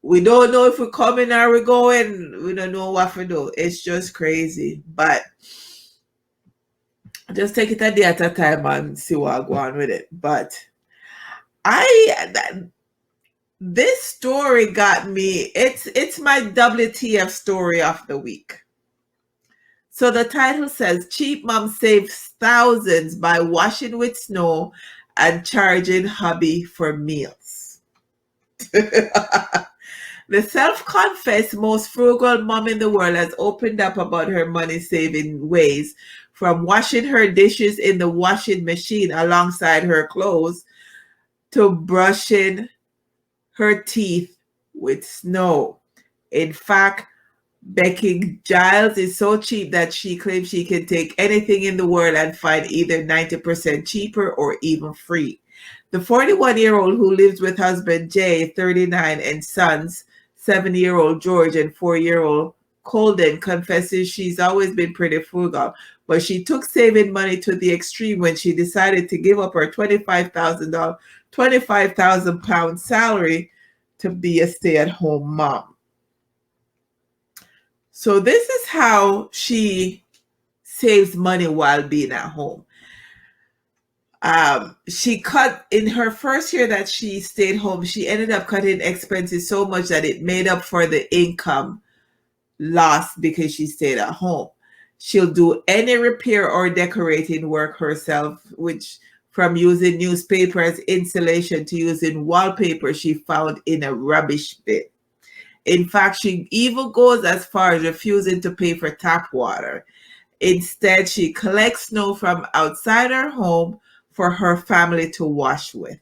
We don't know if we're coming or we're going. We don't know what to do. It's just crazy. But just take it a day at a time and see what I go on with it. But this story got me. It's my WTF story of the week. So the title says, Cheap Mom Saves Thousands by Washing with Snow and Charging Hubby for Meals. The self-confessed most frugal mom in the world has opened up about her money-saving ways, from washing her dishes in the washing machine alongside her clothes to brushing her teeth with snow. In fact, Becky Giles is so cheap that she claims she can take anything in the world and find either 90% cheaper or even free. The 41-year-old who lives with husband Jay, 39, and sons, 7-year-old George and 4-year-old Colden, confesses she's always been pretty frugal, but she took saving money to the extreme when she decided to give up her £25,000 salary to be a stay-at-home mom. So this is how she saves money while being at home. She cut in her first year that she stayed home. She ended up cutting expenses so much that it made up for the income loss because she stayed at home. She'll do any repair or decorating work herself, which from using newspaper as insulation to using wallpaper she found in a rubbish bin. In fact, she even goes as far as refusing to pay for tap water. Instead, she collects snow from outside her home for her family to wash with.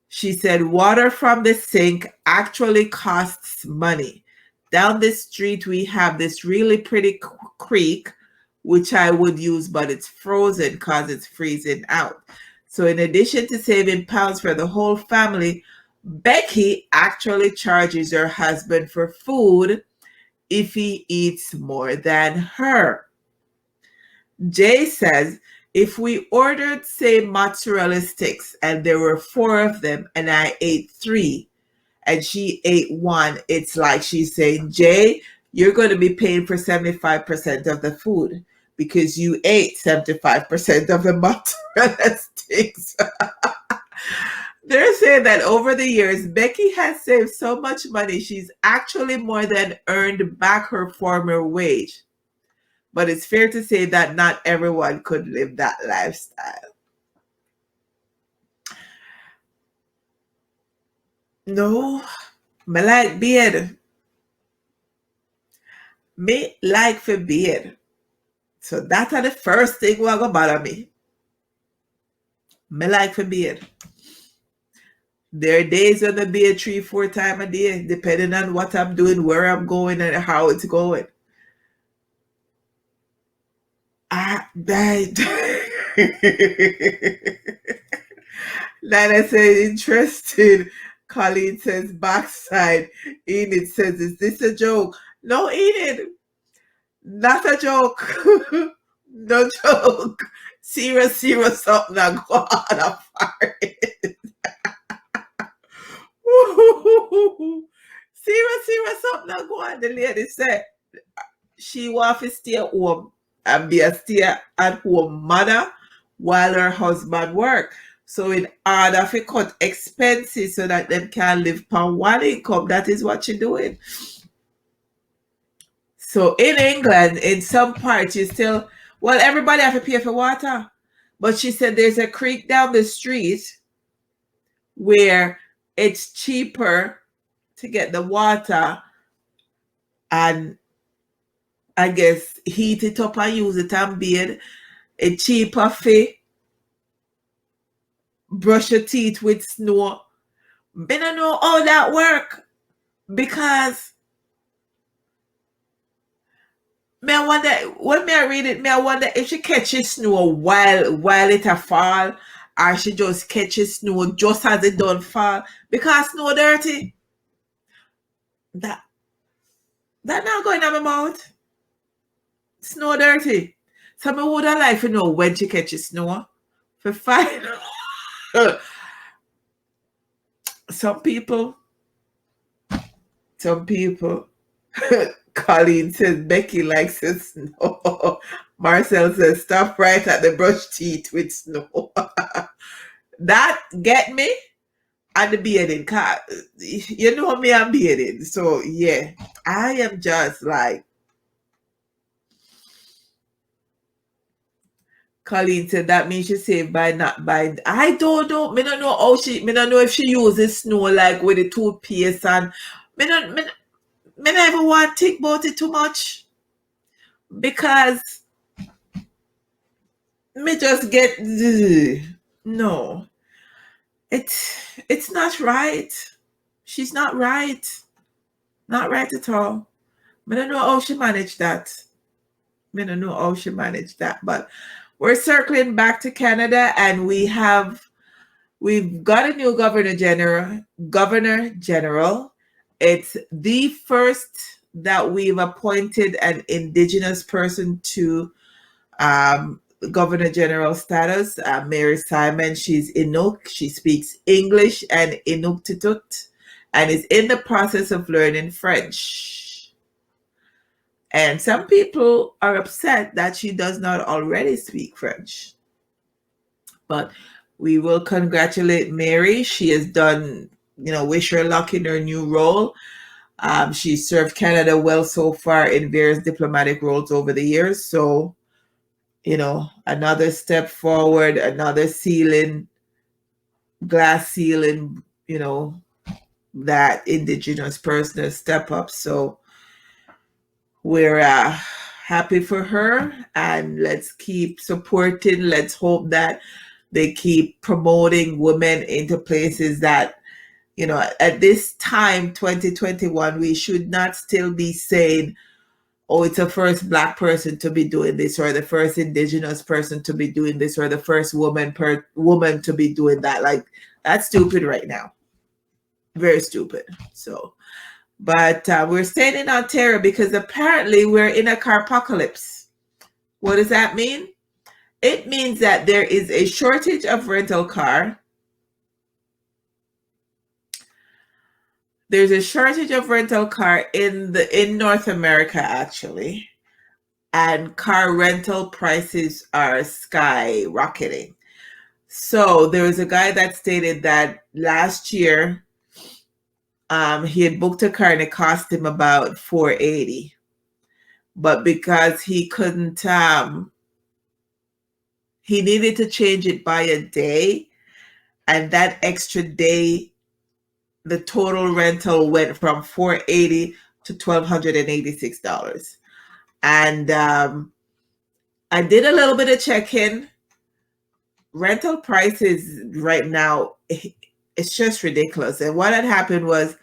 She said water from the sink actually costs money. Down the street, we have this really pretty creek, which I would use, but it's frozen because it's freezing out. So in addition to saving pounds for the whole family, Becky actually charges her husband for food if he eats more than her. Jay says, if we ordered, say, mozzarella sticks and there were 4 of them and I ate 3 and she ate 1, it's like she's saying, Jay, you're going to be paying for 75% of the food because you ate 75% of the mozzarella sticks. They're saying that over the years, Becky has saved so much money, she's actually more than earned back her former wage. But it's fair to say that not everyone could live that lifestyle. No, me like beard. Me like for beard. So that's the first thing what go bother me. Me like for beard. There are days when I beard 3-4 times a day, depending on what I'm doing, where I'm going, and how it's going. That Nana said, interesting. Colleen says, backside. Enid says, is this a joke? No, Enid, not a joke. No joke. Serious something I go on a fire. Serious something I go on. The lady said she want to stay at home and be a stay-at-home mother while her husband work. So in order to cut expenses so that them can live on one income, that is what she's doing. So in England, in some parts, you still, well, everybody have to pay for water. But she said there's a creek down the street where it's cheaper to get the water and I guess heat it up and use it and bathe. It's cheaper for brush your teeth with snow. I don't know how that work because me I wonder when me I read it, me I wonder if she catches snow while it a fall, or she just catches snow just as it don't fall because snow dirty. That not going on my mouth. Snow dirty. So me would have like to know when she catches snow for five. Some people. Colleen says Becky likes it snow. Marcel says stop right at the brush teeth with snow. That get me at the bearding car. You know me, I'm bearded. So yeah, I am just like Colleen said that means she saved by not by. I don't know. Me don't know how she. Me don't know if she uses snow like with the toothpaste and. Me don't. Me never want to think about it too much because me just get no. It's not right. She's not right. Not right at all. Me don't know how she managed that. Me don't know how she managed that. But we're circling back to Canada, and we've got a new governor general. Governor General. It's the first that we've appointed an Indigenous person to Governor General status. Mary Simon. She's Inuk. She speaks English and Inuktitut, and is in the process of learning French. And some people are upset that she does not already speak French. But we will congratulate Mary. She has done, wish her luck in her new role. She served Canada well so far in various diplomatic roles over the years. So, another step forward, another glass ceiling, that Indigenous person has step up. So we're happy for her, and let's keep supporting. Let's hope that they keep promoting women into places that, at this time, 2021, we should not still be saying, oh, it's the first Black person to be doing this, or the first Indigenous person to be doing this, or the first woman to be doing that. Like, that's stupid right now. Very stupid. So, but we're staying in Ontario because apparently we're in a car apocalypse. What does that mean? It means that there is a shortage of rental car. There's a shortage of rental car in North America, actually. And car rental prices are skyrocketing. So there was a guy that stated that last year he had booked a car and it cost him about $480. But because he couldn't, he needed to change it by a day, and that extra day, the total rental went from $480 to $1,286. And I did a little bit of check-in. Rental prices right now, it's just ridiculous. And what had happened was,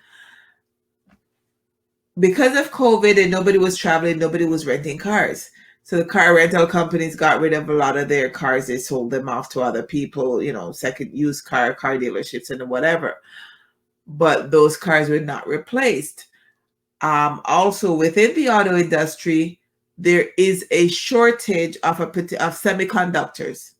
because of COVID and nobody was traveling, nobody was renting cars. So the car rental companies got rid of a lot of their cars. They sold them off to other people, second used car dealerships and whatever. But those cars were not replaced. Also, within the auto industry, there is a shortage of semiconductors.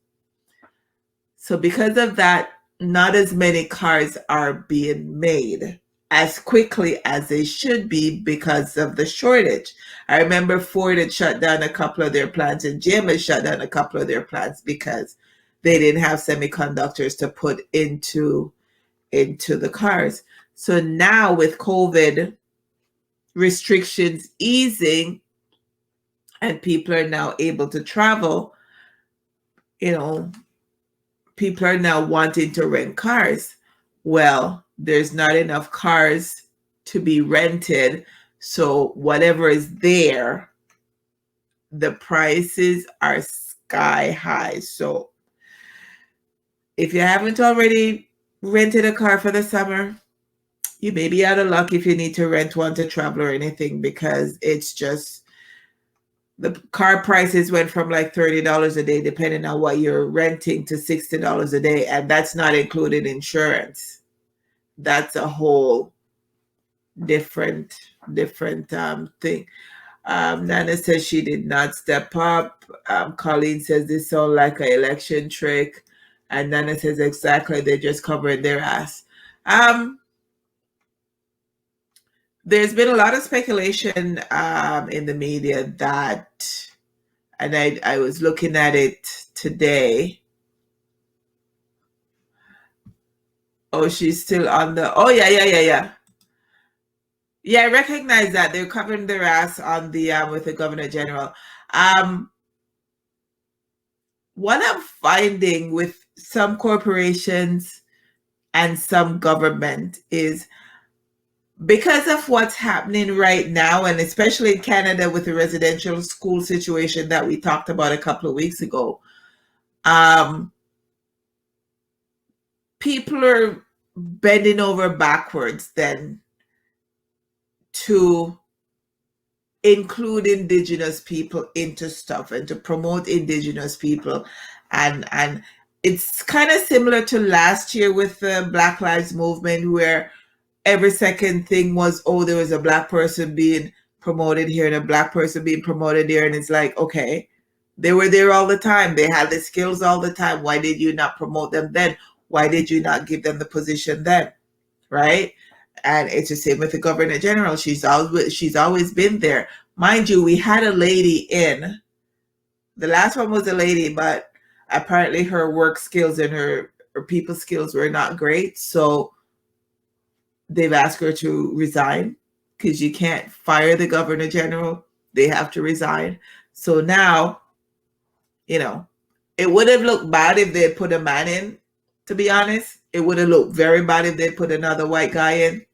So because of that, not as many cars are being made as quickly as they should be because of the shortage. I remember Ford had shut down a couple of their plants, and GM had shut down a couple of their plants because they didn't have semiconductors to put into the cars. So now with COVID restrictions easing and people are now able to travel, people are now wanting to rent cars. Well, there's not enough cars to be rented. So whatever is there, the prices are sky high. So if you haven't already rented a car for the summer, you may be out of luck if you need to rent one to travel or anything, because it's just, the car prices went from like $30 a day, depending on what you're renting, to $60 a day. And that's not included insurance. That's a whole different thing. Nana says she did not step up. Colleen says this sounds like an election trick. And Nana says, exactly, they're just covering their ass. There's been a lot of speculation in the media that, and I was looking at it today. Oh, she's still on the, oh, yeah. Yeah, I recognize that. They're covering their ass on the, with the Governor General. What I'm finding with some corporations and some government is because of what's happening right now, and especially in Canada with the residential school situation that we talked about a couple of weeks ago, people are bending over backwards then to include Indigenous people into stuff and to promote Indigenous people. And it's kind of similar to last year with the Black Lives Movement, where every second thing was, oh, there was a Black person being promoted here and a Black person being promoted there. And it's like, okay, they were there all the time. They had the skills all the time. Why did you not promote them then? Why did you not give them the position then? Right? And it's the same with the Governor General. She's always been there. Mind you, we had a lady in. The last one was a lady, but apparently her work skills and her people skills were not great. So they've asked her to resign because you can't fire the Governor General. They have to resign. So now, it would have looked bad if they put a man in, to be honest. It would have looked very bad if they put another white guy in.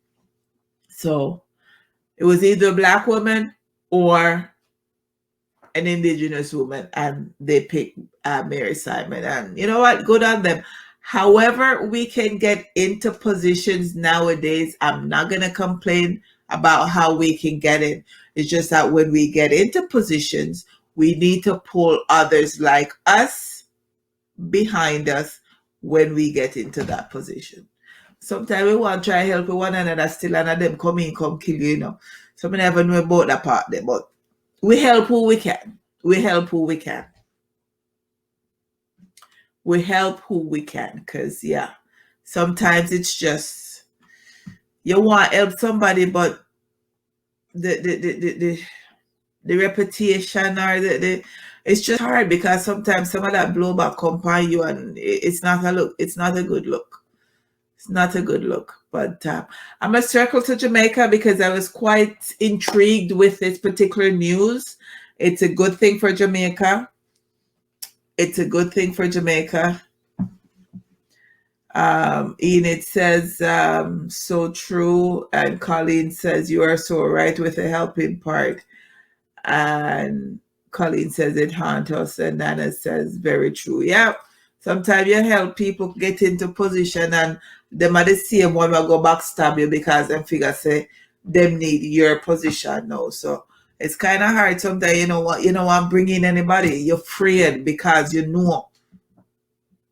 So it was either a Black woman or an Indigenous woman, and they picked Mary Simon. And you know what? Good on them. However, we can get into positions nowadays, I'm not going to complain about how we can get in. It's just that when we get into positions, we need to pull others like us behind us when we get into that position. Sometimes we want to try help one another still, and them come kill you, So we never know about that part there, but we help who we can. We help who we can. We help who we can, because sometimes it's just you want to help somebody, but the reputation or it's just hard, because sometimes some of that blowback come upon you, and it's not a look. It's not a good look. It's not a good look. But I'm going to circle to Jamaica because I was quite intrigued with this particular news. It's a good thing for Jamaica. It's a good thing for Jamaica. Enid says, so true. And Colleen says, you are so right with the helping part. And Colleen says, it haunts us. And Nana says, very true. Yeah. Sometimes you help people get into position, and them are the same one will go backstab you because them figure say them need your position now. So it's kind of hard sometimes. You know what, bringing anybody. You're afraid because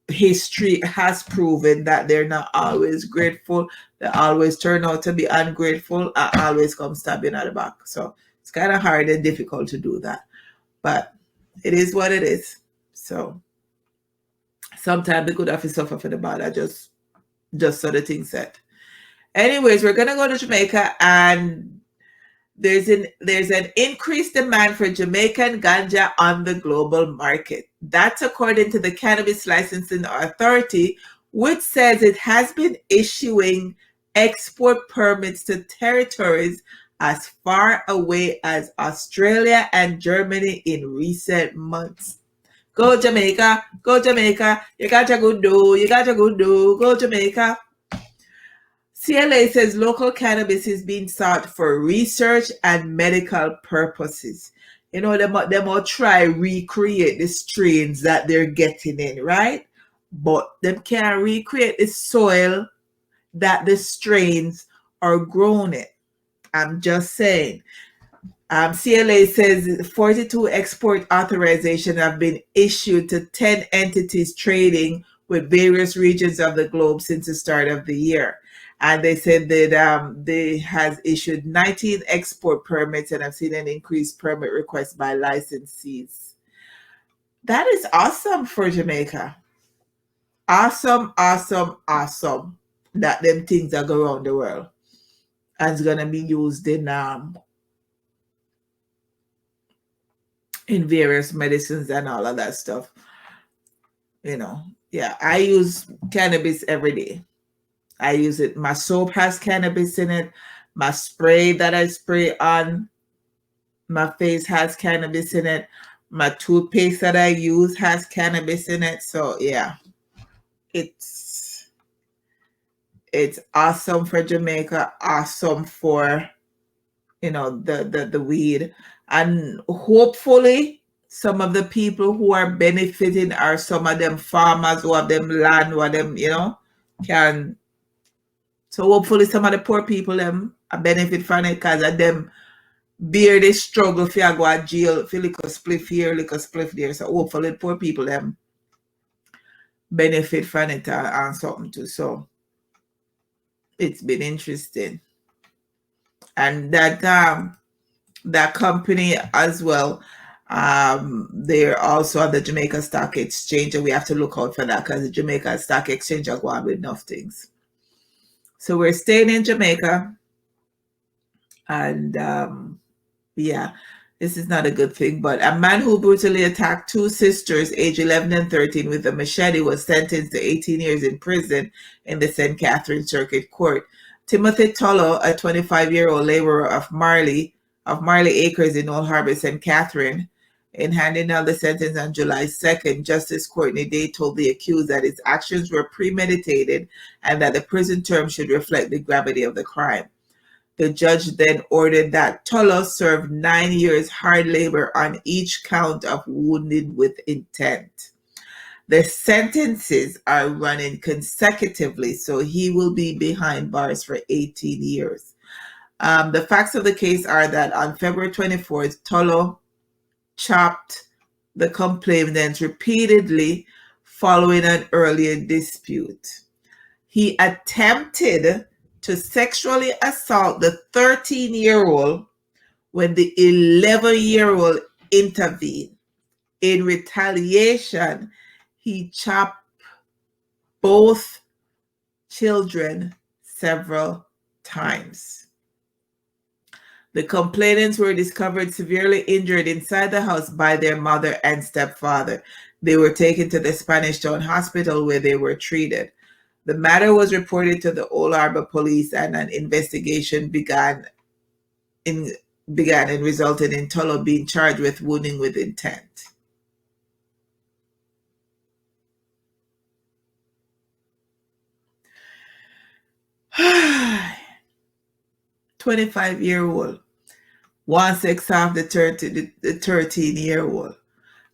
history has proven that they're not always grateful. They always turn out to be ungrateful and always come stabbing at the back. So it's kind of hard and difficult to do that. But it is what it is. So sometimes the good have to suffer for the bad. I just so the thing said. Anyways, we're gonna go to Jamaica, and there's an increased demand for Jamaican ganja on the global market. That's according to the Cannabis Licensing Authority, which says it has been issuing export permits to territories as far away as Australia and Germany in recent months. Go Jamaica, go Jamaica. You got your good do, you got your good do. Go Jamaica. CLA says local cannabis is being sought for research and medical purposes. They will try recreate the strains that they're getting in, right? But they can't recreate the soil that the strains are grown in. I'm just saying. CLA says 42 export authorizations have been issued to 10 entities trading with various regions of the globe since the start of the year. And they said that they has issued 19 export permits and have seen an increased permit request by licensees. That is awesome for Jamaica. Awesome, awesome, awesome that them things that go around the world and it's gonna be used in various medicines and all of that stuff. You know, yeah, I use cannabis every day. I use it. My soap has cannabis in it. My spray that I spray on my face has cannabis in it. My toothpaste that I use has cannabis in it. So yeah, it's awesome for Jamaica, awesome for the weed, and hopefully some of the people who are benefiting are some of them farmers who have them land, who have them can. So hopefully some of the poor people them benefit from it because of them bear the struggle for go to jail, for liquor spliff here, liquor spliff there. So hopefully the poor people them benefit from it and something too. So it's been interesting. And that company as well, they're also on the Jamaica Stock Exchange, and we have to look out for that because the Jamaica Stock Exchange are going with enough things. So we're staying in Jamaica, and yeah, this is not a good thing. But a man who brutally attacked two sisters, age 11 and 13, with a machete was sentenced to 18 years in prison in the St. Catherine Circuit Court. Timothy Tullo, a 25-year-old laborer of Marley Acres in Old Harbour, St. Catherine, in handing down the sentence on July 2nd, Justice Courtney Day told the accused that his actions were premeditated and that the prison term should reflect the gravity of the crime. The judge then ordered that Tullo serve 9 years hard labor on each count of wounded with intent. The sentences are running consecutively, so he will be behind bars for 18 years. The facts of the case are that on February 24th, Tullo chopped the complainant repeatedly following an earlier dispute. He attempted to sexually assault the 13-year-old when the 11-year-old intervened. In retaliation, he chopped both children several times. The complainants were discovered severely injured inside the house by their mother and stepfather. They were taken to the Spanish Town Hospital where they were treated. The matter was reported to the Old Harbour Police, and an investigation began and resulted in Tullo being charged with wounding with intent. 25-year-old wants sex off the 13-year-old.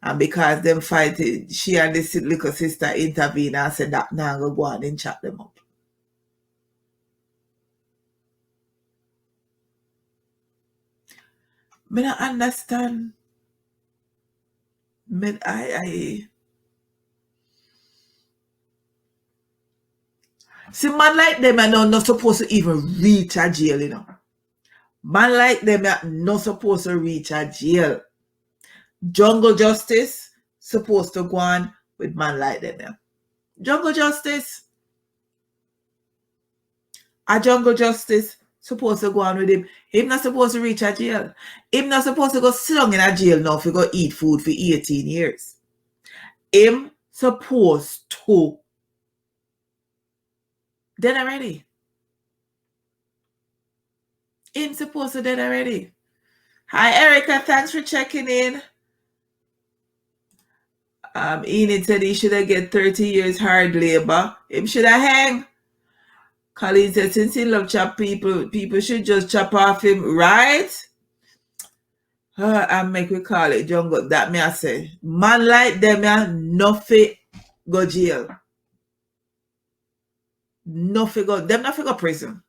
And because them fighting, she and this little sister intervene and said that now go on and chop them up. Me not understand. See, man like them are not supposed to even reach a jail, you know. Man like them are not supposed to reach a jail. Jungle justice supposed to go on with man like them. Yeah. Jungle justice. A jungle justice supposed to go on with him. Him not supposed to reach a jail. Him not supposed to go sit down in a jail now for go eat food for 18 years. Him supposed to dead already. Him supposed to dead already. Hi Erica, thanks for checking in. Enid said he should have get 30 years hard labor. Him should have hang. Colleen said since he love chop people should just chop off him, right? And make we call it jungle. That me I say. Man like them, nothing go jail. Nothing go. Them nothing go prison.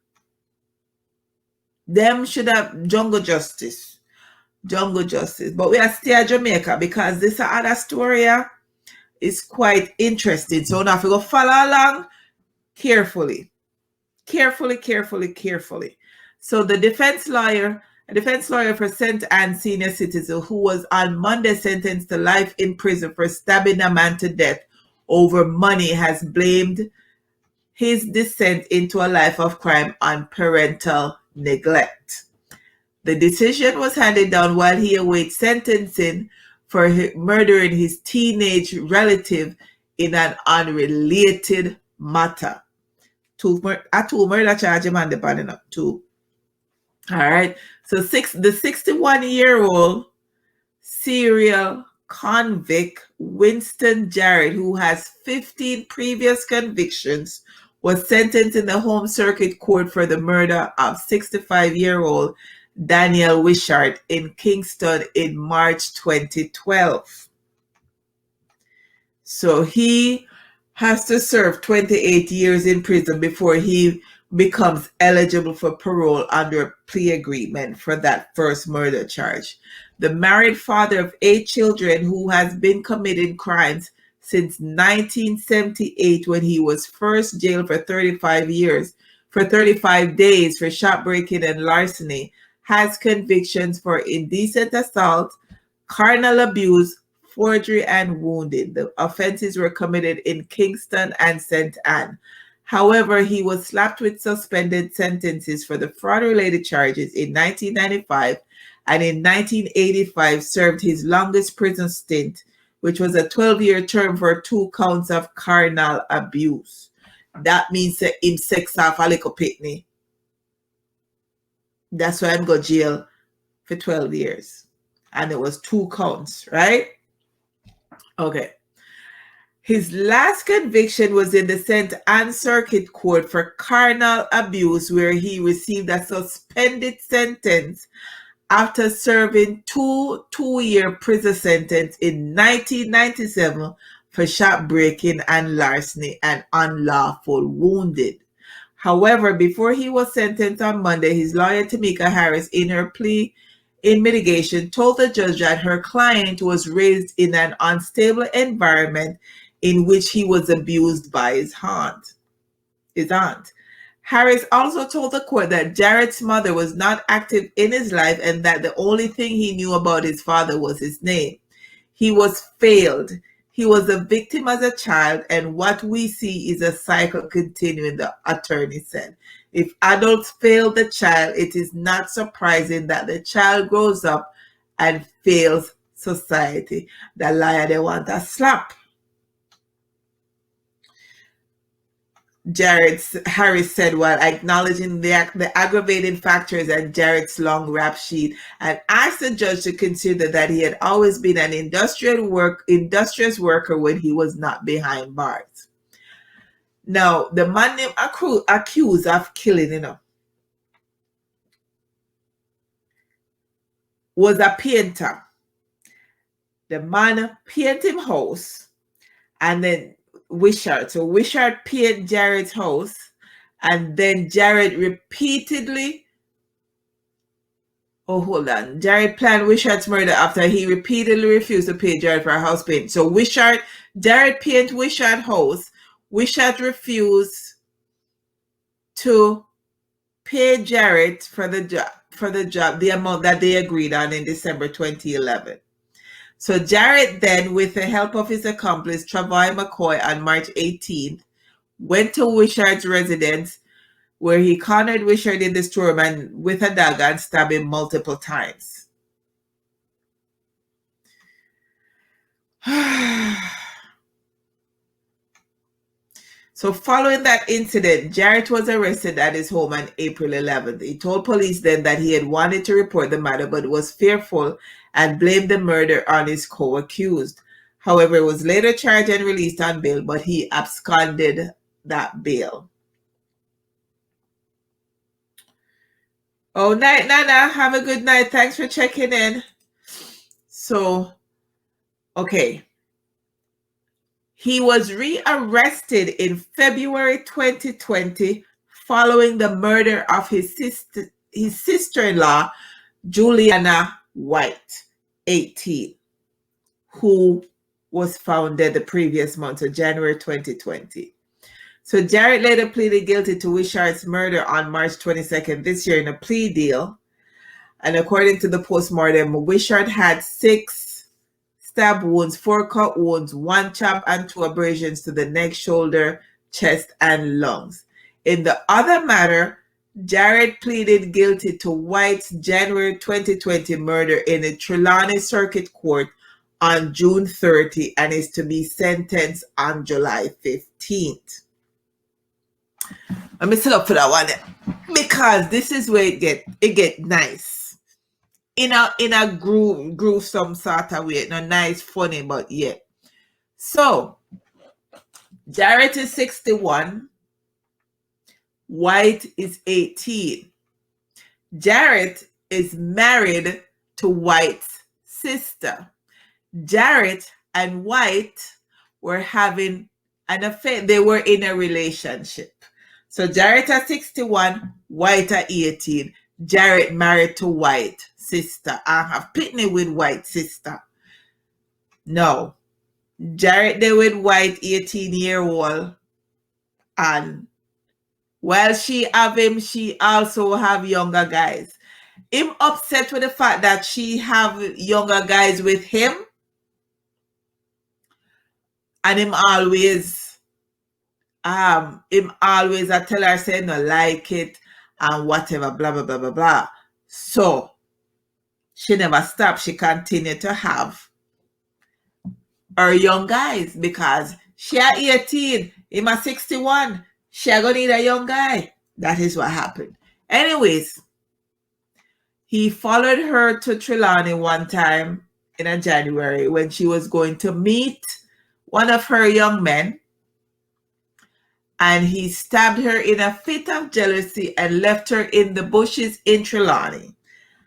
Them should have jungle justice. Jungle justice. But we are still Jamaica because this other story is quite interesting. So now if we go follow along carefully. Carefully. So the defense lawyer for St. Anne senior citizen who was on Monday sentenced to life in prison for stabbing a man to death over money has blamed his descent into a life of crime on parental neglect. The decision was handed down while he awaits sentencing for murdering his teenage relative in an unrelated matter. Two murder charge him and depending up to. All right. So the 61-year-old serial convict Winston Jarrett, who has 15 previous convictions, was sentenced in the home circuit court for the murder of 65-year-old Daniel Wishart in Kingston in March 2012. So he has to serve 28 years in prison before he becomes eligible for parole under a plea agreement for that first murder charge. The married father of 8 children who has been committing crimes since 1978 when he was first jailed for 35 days for shoplifting and larceny, has convictions for indecent assault, carnal abuse, forgery, and wounding. The offenses were committed in Kingston and St. Anne. However, he was slapped with suspended sentences for the fraud-related charges in 1995, and in 1985 served his longest prison stint, which was a 12-year term for 2 counts of carnal abuse. That means that him sex off a little pitney. That's why I'm go jail for 12 years. And it was 2 counts, right? Okay. His last conviction was in the St. Anne Circuit Court for carnal abuse, where he received a suspended sentence after serving 2-year prison sentence in 1997 for shoplifting and larceny and unlawful wounding. However, before he was sentenced on Monday, his lawyer Tamika Harris, in her plea in mitigation, told the judge that her client was raised in an unstable environment in which he was abused by his aunt. Harris also told the court that Jarrett's mother was not active in his life and that the only thing he knew about his father was his name. He was failed. He was a victim as a child, and what we see is a cycle continuing, the attorney said. If adults fail the child, it is not surprising that the child grows up and fails society. The liar, they want a slap. Harris said while acknowledging the aggravating factors and Jarrett's long rap sheet, and asked the judge to consider that he had always been an industrious worker when he was not behind bars. Now, the man named accused of killing, was a painter. The man painted him house, and then Wishart. So Wishart painted Jarrett's house, and then Jarrett repeatedly. Oh, hold on. Jarrett planned Wishart's murder after he repeatedly refused to pay Jarrett for a house paint. So Jarrett painted Wishart's house. Wishart refused to pay Jarrett for the job, the amount that they agreed on in December 2011. So Jarrett then, with the help of his accomplice, Travay McCoy, on March 18th, went to Wishart's residence, where he cornered Wishart in the storeroom and with a dagger and stabbed him multiple times. So following that incident, Jarrett was arrested at his home on April 11th. He told police then that he had wanted to report the matter but was fearful and blamed the murder on his co-accused. However, he was later charged and released on bail, but he absconded that bail. Oh, night, Nana. Have a good night. Thanks for checking in. So, okay. He was rearrested in February 2020 following the murder of his sister-in-law, Juliana White, 18, who was found dead the previous month, so January 2020. So Jarrett later pleaded guilty to Wishart's murder on March 22nd this year in a plea deal. And according to the postmortem, Wishart had 6 stab wounds, 4 cut wounds, 1 chop and 2 abrasions to the neck, shoulder, chest, and lungs. In the other matter, Jared pleaded guilty to White's January 2020 murder in the Trelawney Circuit Court on June 30 and is to be sentenced on July 15th. Let me sit up for that one because this is where it get nice. In a groove some sort of way. Not nice, funny, but yeah. So Jared is 61. White is 18. Jared is married to White's sister. Jared and White were having an affair. They were in a relationship. So Jared at 61, White at 18. Jared married to White sister. I have pitney with White sister. No. Jared there with White 18-year-old. And while she have him, she also have younger guys. Him upset with the fact that she have younger guys with him. And him always I tell her say no like it and whatever, blah blah blah blah blah. So she never stopped. She continued to have her young guys because she at 18, him at 61. She gonna need a young guy. That is what happened. Anyways, he followed her to Trelawney one time in January when she was going to meet one of her young men. And he stabbed her in a fit of jealousy and left her in the bushes in Trelawney.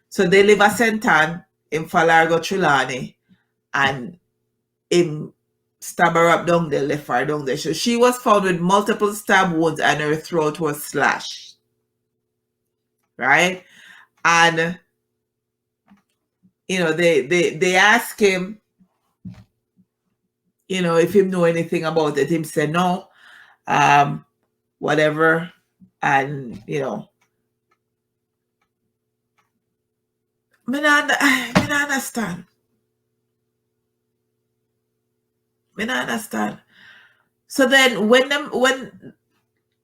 So they live at St. Ann in Falargo, Trelawney. And him stab her up down there, left her down there. So she was found with multiple stab wounds and her throat was slashed. Right? And, they ask him, if he know anything about it. Him say no. Whatever, and me not understand. Me not understand. So then when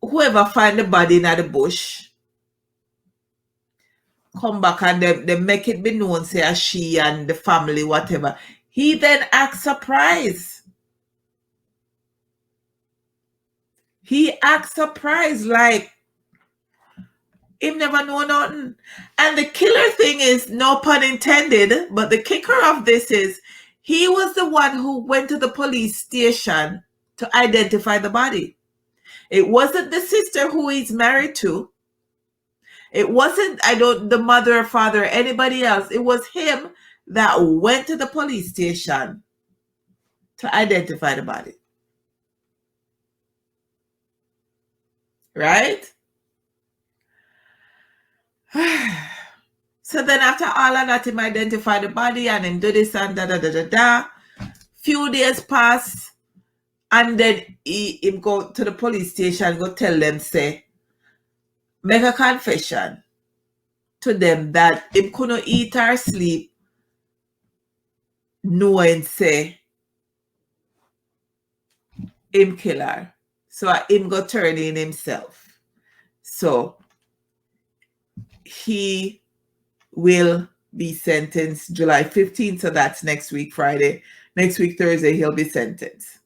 whoever find the body in the bush come back and they make it be known, say she and the family, whatever, he then acts surprised. He acts surprised like him never know nothing. And the killer thing is, no pun intended, but the kicker of this is he was the one who went to the police station to identify the body. It wasn't the sister who he's married to. It wasn't, the mother or father or anybody else. It was him that went to the police station to identify the body. Right? So then after all of that, him identify the body and him do this and da. Few days pass and then him go to the police station, go tell them, say, make a confession to them that him couldn't eat or sleep knowing, say, him kill her. So him go turn in himself. So he will be sentenced July 15th. So that's next week, Friday. Next week, Thursday, he'll be sentenced.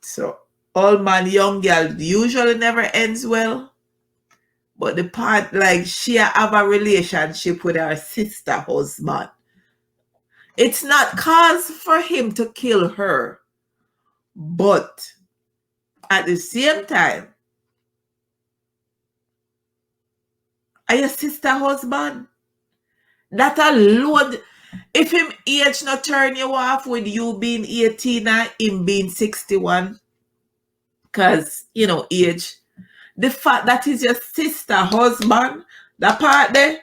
So old man, young girl usually never ends well. But the part, like, she have a relationship with her sister husband. It's not cause for him to kill her. But at the same time, are your sister husband? That alone, if him age not turn you off with you being 18 and him being 61, because, age, the fact that is your sister husband, that part there,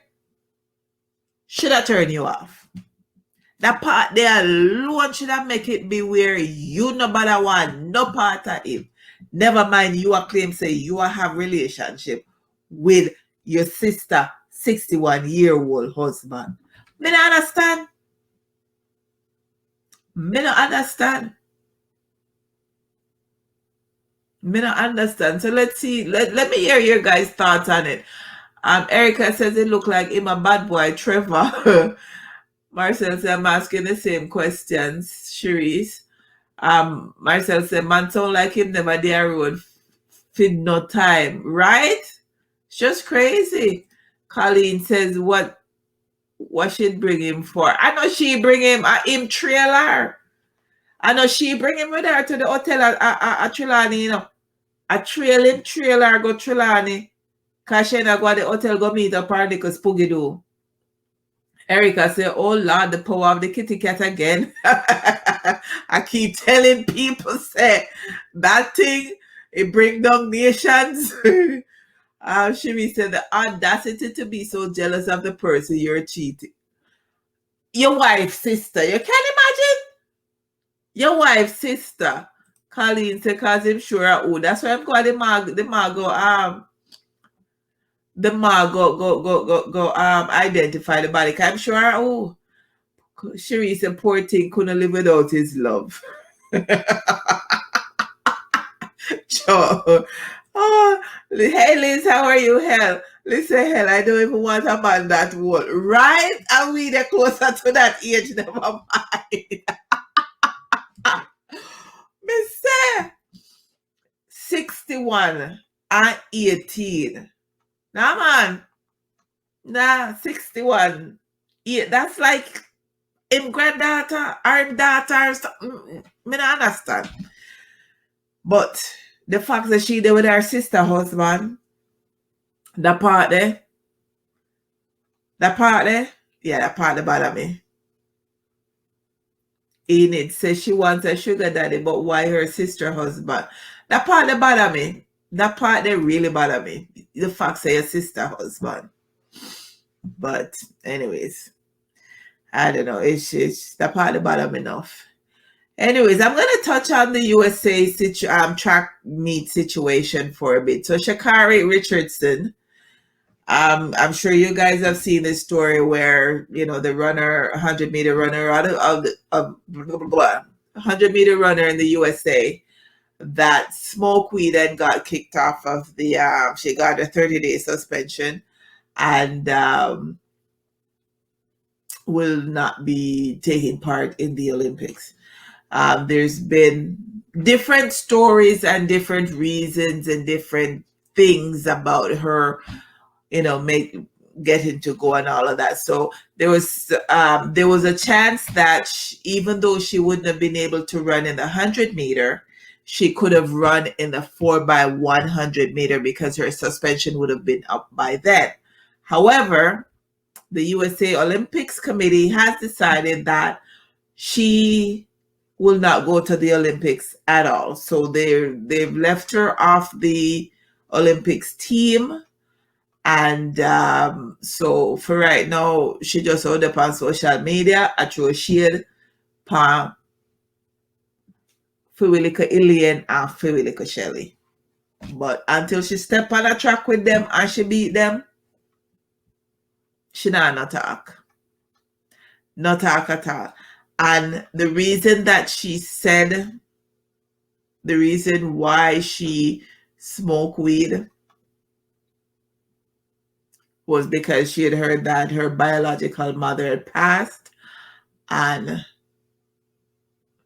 should have turned you off. That part there alone should have make it be where you no bother want no part of him. Never mind you a claim say you have relationship with your sister 61-year-old husband. Me not understand. Me not understand. Me not understand. So let's see. Let me hear your guys' thoughts on it. Erica says it look like him a bad boy, Trevor. Marcel said I'm asking the same questions, Cherise. Marcel said man sound like him never there road fit no time, right? It's just crazy. Colleen says what she'd bring him for. I know she bring him him trailer. I know she bring him with her to the hotel at Trelawney, you know. I trail him trailer go Trelawney. Cause she not go to the hotel go meet up her because Spooky do. Erica said, oh Lord, the power of the kitty cat again. I keep telling people, say, that thing, it bring down nations. Shimi said, the audacity to be so jealous of the person you're cheating. Your wife's sister. You can imagine? Your wife's sister. Colleen said, cause him sure, oh, that's why I'm going to go identify the body. I'm sure, oh, Cherise said, poor thing couldn't live without his love. Joe. Oh, hey Liz, how are you? Hell, listen, hell, I don't even want a man that old, right? And we the closer to that age, never mind. Me say 61 and 18. Nah, man. Nah, 61. Yeah, that's like him granddaughter or him daughter or something. Me not understand. But the fact that she there with her sister husband, that part there, yeah, that part that bother me. Enid says she wants a sugar daddy, but why her sister husband? That part that bother me. That part that really bother me. The fact that your sister husband. But anyways, I don't know. It's that part that bother me enough. Anyways, I'm going to touch on the USA track meet situation for a bit. So Sha'Carri Richardson, I'm sure you guys have seen this story where, you know, the runner, 100-meter runner out of 100-meter runner in the USA that smoked weed and got kicked off of the, she got a 30-day suspension and will not be taking part in the Olympics. There's been different stories and different reasons and different things about her, you know, getting to go and all of that. So there was a chance that even though she wouldn't have been able to run in the 100-meter, she could have run in the 4x100 meter because her suspension would have been up by then. However, the USA Olympics Committee has decided that she will not go to the Olympics at all. So they've left her off the Olympics team. And so for right now, she just out up on social media. I throw shade pa Fewilika Ilian and Fewilika Shelley. But until she step on a track with them and she beat them, she not talk. Not talk at all. And the reason that she said, the reason why she smoked weed was because she had heard that her biological mother had passed and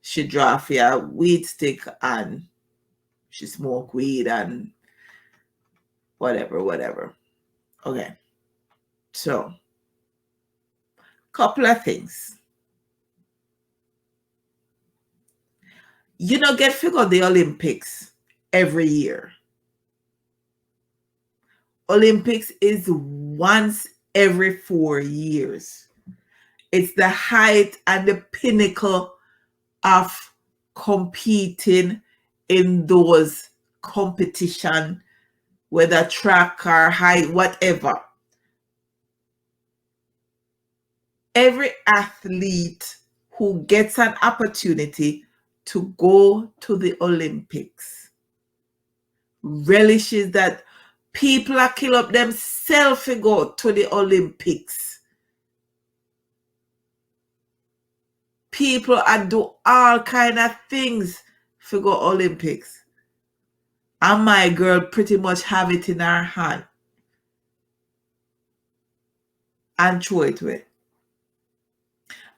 she draw a weed stick and she smoked weed and whatever. Okay. So, couple of things. You know, get figure the Olympics every year. Olympics is once every 4 years. It's the height and the pinnacle of competing in those competition, whether track or height, whatever. Every athlete who gets an opportunity to go to the Olympics relishes that people are kill up themselves to go to the Olympics. people are do all kind of things for go Olympics. And my girl pretty much have it in her hand and throw it away.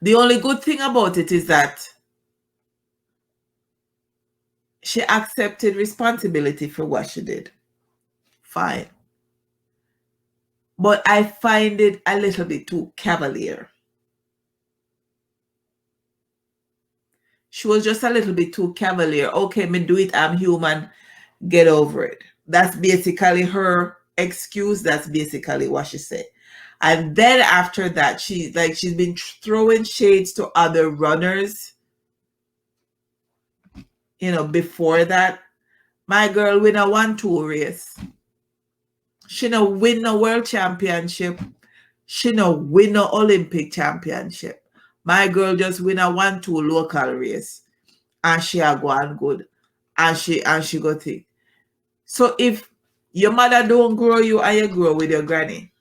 The only good thing about it is that she accepted responsibility for what she did. Fine. But I find it a little bit too cavalier. She was just a little bit too cavalier. Okay, me do it, I'm human, get over it. That's basically her excuse. That's basically what she said. And then after that, she's been throwing shades to other runners. Before that, my girl win a 1-2 race. She no win no world championship. She no win no Olympic championship. My girl just win a 1-2 local race. And she a go on good. And she go think. So if your mother don't grow you and you grow with your granny,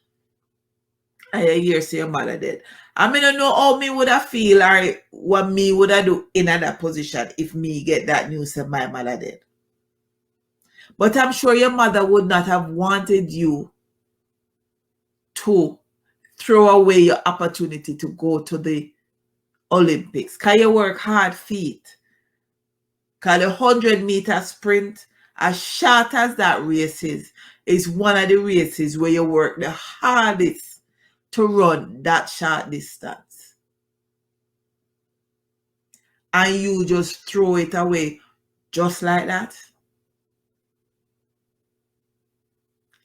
and you hear say your mother dead, I mean, don't know how me would have feel or what me would have do in that position if me get that news that my mother dead. But I'm sure your mother would not have wanted you to throw away your opportunity to go to the Olympics. Can you work hard feet? Because the 100-meter sprint, as short as that race is one of the races where you work the hardest to run that short distance. And you just throw it away just like that.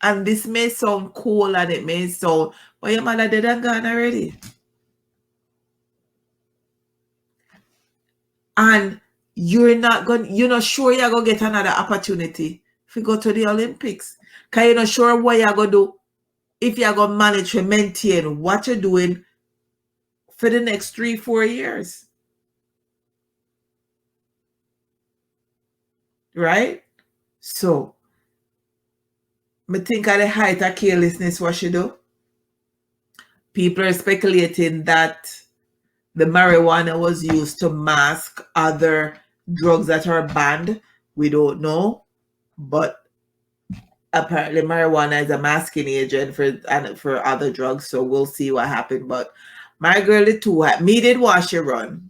And this may sound cool and it may sound, but your mother dead and gone already. And you're not sure you're going to get another opportunity if you go to the Olympics. Because you're not sure what you're going to do if you're going to manage to maintain what you're doing for the next 3-4 years. Right? So, I think at the height of carelessness, what she do? People are speculating that the marijuana was used to mask other drugs that are banned. We don't know. But apparently marijuana is a masking agent for other drugs. So we'll see what happened. But my girl did too. Me did watch her run.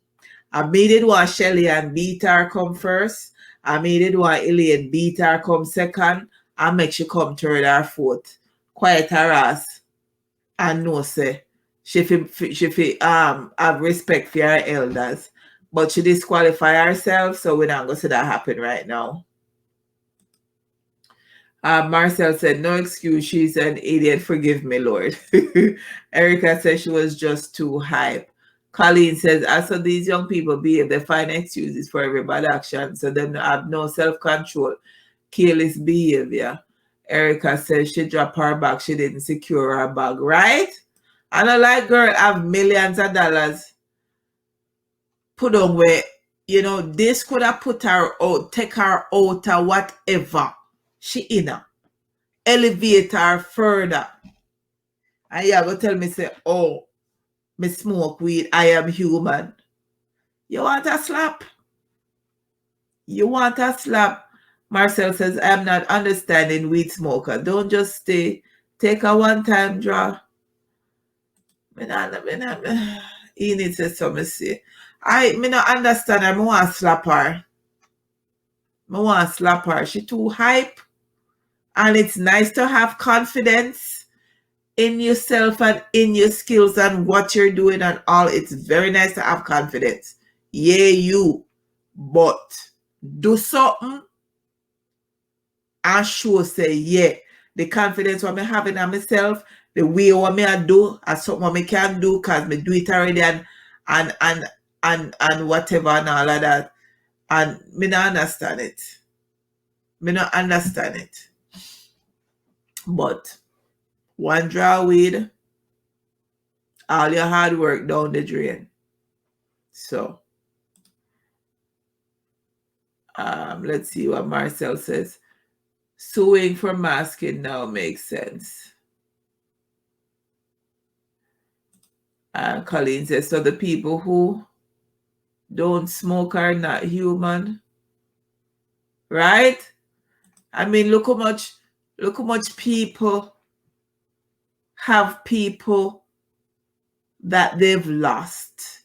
I me did watch Shelly and beat her come first. I me did watch Elaine beat her come second. I make she come third or fourth. Quiet her ass. And no say she have respect for her elders. But she disqualify herself, so we're not going to see that happen right now. Marcel said, no excuse, she's an idiot, forgive me, Lord. Erica said she was just too hype. Colleen says, as for these young people behave, they find excuses for every bad action, so they have no self-control, careless behavior. Erica says she dropped her bag, she didn't secure her bag, right? And a like girl have millions of dollars put on where, this could have put her out, take her out or whatever. She in her. Elevate her further. And you go tell me, say, oh, me smoke weed, I am human. You want a slap? You want a slap? Marcel says, I'm not understanding weed smoker. Don't just stay. Take a one-time draw. He needs to something say. I not understand her. I want to slap her. I want to slap her. She too hype. And it's nice to have confidence in yourself and in your skills and what you're doing and all. It's very nice to have confidence. Yeah, you. But do something and show say, yeah, the confidence what I have in myself, the way what I do, and something what I can do because I do it already and whatever and all of that. And me not understand it. Me not understand it. But one draw weed, all your hard work down the drain. So let's see what Marcel says. Suing for masking now makes sense. Colleen says, so the people who don't smoke are not human, right? I mean, look how much people have people that they've lost.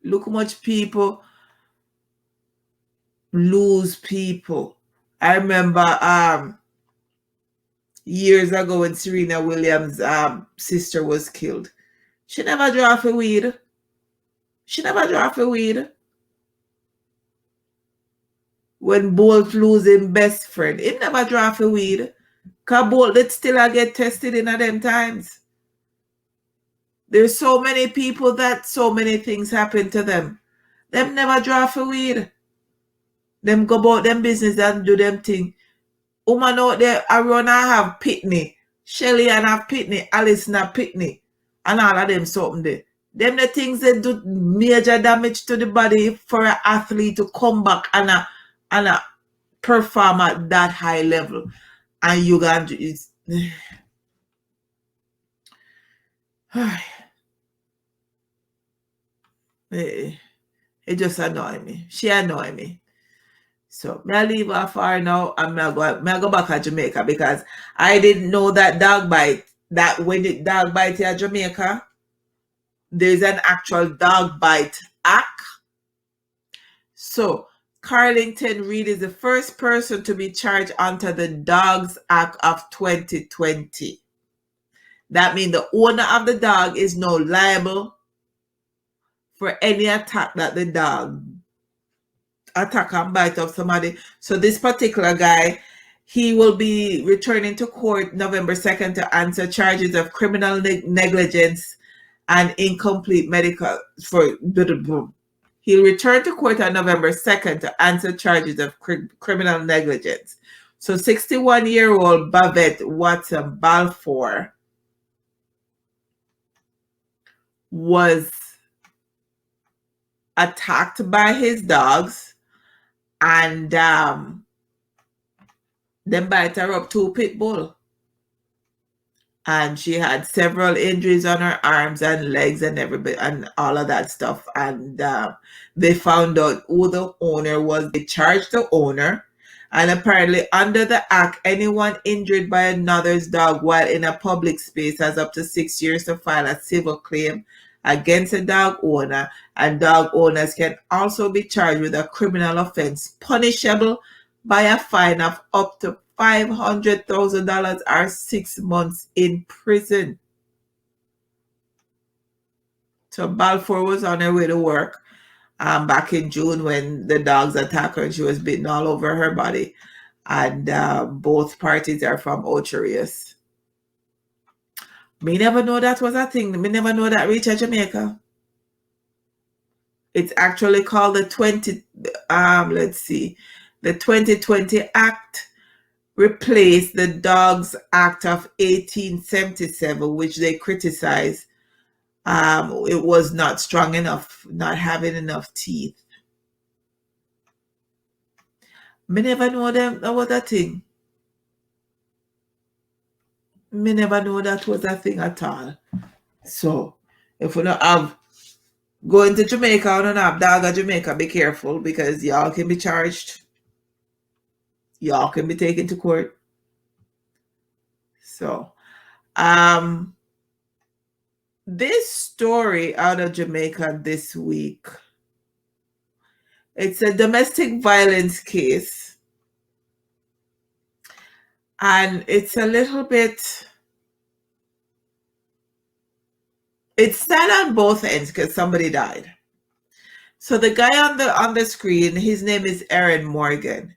Look how much people lose people. I remember years ago when Serena Williams' sister was killed. She never draw for weed. She never draw for weed. When Bolt lose him best friend, he never draw for weed. Cause Bolt did still get tested in them times. There's so many people that so many things happen to them. Them never draw for weed. Them go about them business and do them thing. Woman out there, Arona have Pitney. Shelly and have Pitney. Alice and have Pitney. And all of them something there. Them the things that do major damage to the body for an athlete to come back and perform at that high level. And you got it's it just annoy me. She annoy me. So I leave her for now and I go back to Jamaica because I didn't know that dog bite. That when the dog bite in Jamaica, there's an actual dog bite act. So Carlington Reid is the first person to be charged under the Dogs Act of 2020. That means the owner of the dog is now liable for any attack that the dog attack and bite of somebody. So this particular guy, he will be returning to court November 2nd to answer charges of criminal negligence and incomplete medical for. He'll return to court on November 2nd to answer charges of criminal negligence. So 61-year-old Bavette Watson Balfour was attacked by his dogs and then bite her up 2 pit bull. And she had several injuries on her arms and legs and everything and all of that stuff. And they found out who the owner was. They charged the owner. And apparently under the act, anyone injured by another's dog while in a public space has up to 6 years to file a civil claim against a dog owner. And dog owners can also be charged with a criminal offense punishable by a fine of up to $500,000 or 6 months in prison. So Balfour was on her way to work back in June when the dogs attacked her and she was bitten all over her body. And both parties are from Ocherius. Me never know that was a thing. Me never know that reached Jamaica. It's actually called the 2020 Act replaced the Dogs Act of 1877, which they criticized. It was not strong enough, not having enough teeth. Me never know that was a thing. Me never know that was a thing at all. So, if we don't have going to Jamaica or don't have dog at Jamaica, be careful because y'all can be charged. Y'all can be taken to court. So, this story out of Jamaica this week, it's a domestic violence case. And it's a little bit, it's sad on both ends because somebody died. So the guy on the screen, his name is Aaron Morgan.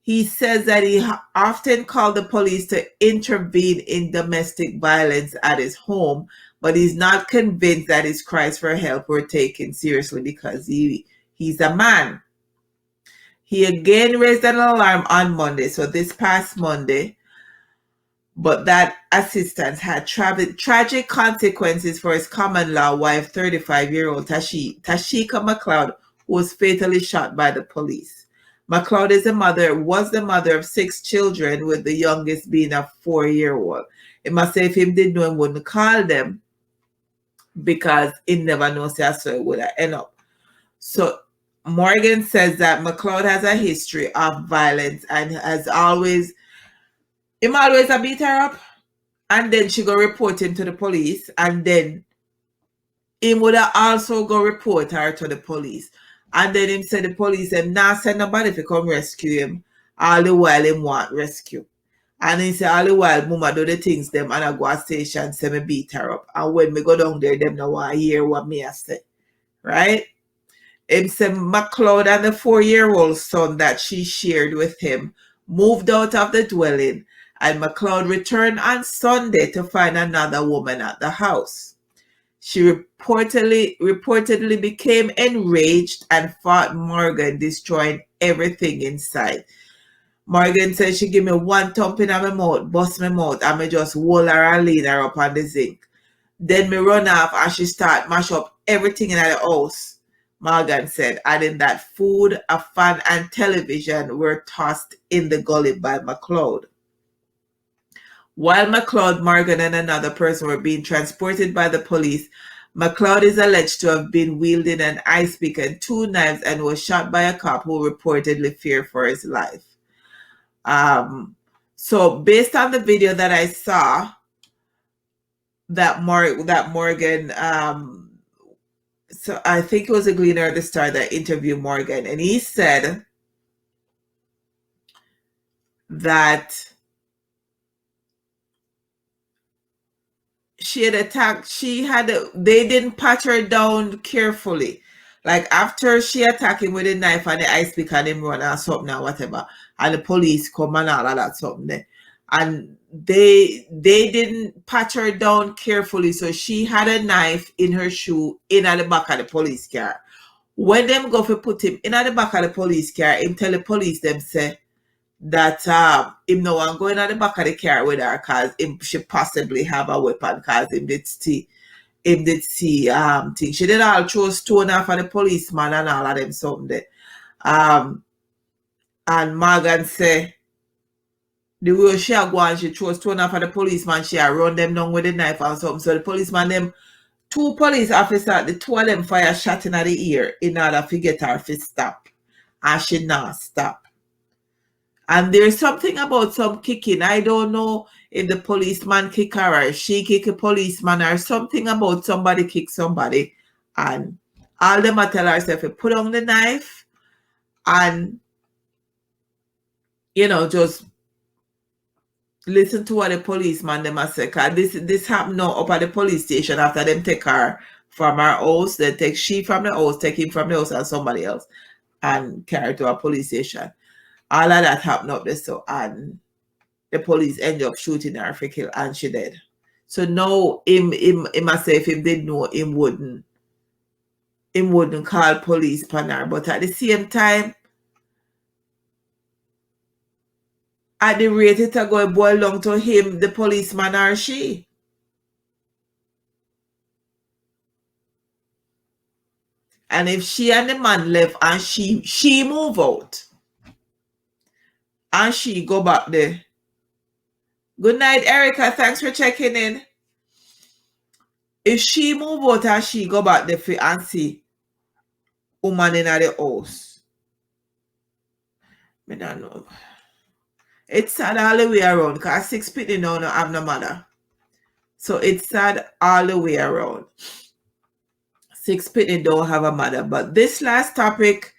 He says that he often called the police to intervene in domestic violence at his home, but he's not convinced that his cries for help were taken seriously because he's a man. He again raised an alarm on Monday, so this past Monday, but that assistance had tragic consequences for his common law wife, 35-year-old Tashika McLeod, who was fatally shot by the police. McLeod was the mother of 6 children, with the youngest being a 4-year-old. It must say if him didn't know him wouldn't call them. because it never knows that's where it would end up. So Morgan says that McLeod has a history of violence and has always a beat her up, and then she go report him to the police, and then him would also go report her to the police, and then him said the police them not send nobody to come rescue him, all the while him want rescue. And he say all the while mama do the things them, and I go to station say me beat her up, and when me go down there them no want hear what me I say, right? Him said McLeod and the 4-year-old son that she shared with him moved out of the dwelling, and McLeod returned on Sunday to find another woman at the house. She reportedly became enraged and fought Morgan, destroying everything inside. Morgan said she give me one thump in my mouth, bust my mouth, and me just hold her and lean her up on the zinc. Then me run off and she start mash up everything in the house, Morgan said, adding that food, a fan, and television were tossed in the gully by McLeod. While McLeod, Morgan, and another person were being transported by the police, McLeod is alleged to have been wielding an ice pick and 2 knives and was shot by a cop who reportedly feared for his life. So based on the video that I saw, that Morgan, so I think it was a Gleaner at the Star that interviewed Morgan, and he said that she had attacked, they didn't pat her down carefully. Like after she attacked him with a knife and the ice pick and him run or something or whatever, and the police come and all of that something there. And they didn't pat her down carefully, so she had a knife in her shoe in at the back of the police car. When them go for put him in at the back of the police car, him tell the police them say that him no one going at the back of the car with her because him should possibly have a weapon, because him did see thing. She did all throw stone off of the policeman and all of them something there. And Morgan say the way she a go and she throw stone off of the policeman, she a run them down with the knife and something. So the policeman, them 2 police officers, the 2 of them fire shot in the ear in order to get her to stop. And she not stop. And there's something about some kicking. I don't know if the policeman kick her or she kick a policeman, or something about somebody kick somebody. And all them tell herself, put on the knife and, just listen to what the policeman them say. Cause this happened now up at the police station after them take her from her house. They take she from the house, take him from the house and somebody else, and carry to a police station. All of that happened up there, so, and the police ended up shooting her for kill, and she dead. So now him must say if him did know, him wouldn't call police upon her. But at the same time, at the rate it a go boil down to him, the policeman or she. And if she and the man left and she move out and she go back there. Good night, Erica. Thanks for checking in. If she move out and she go back there and see woman in the house, I don't know. It's sad all the way around because 6 people now don't have no mother. So it's sad all the way around. 6 people don't have a mother. But this last topic,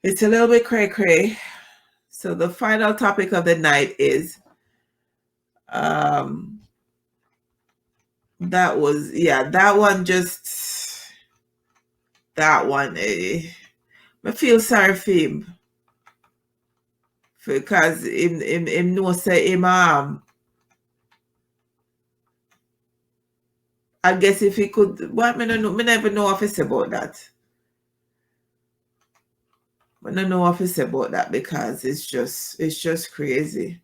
it's a little bit cray-cray. So the final topic of the night is that one I feel sorry for him because him know say him I guess if he could, what me never know what to say about that. I don't know what to say about that because it's just crazy.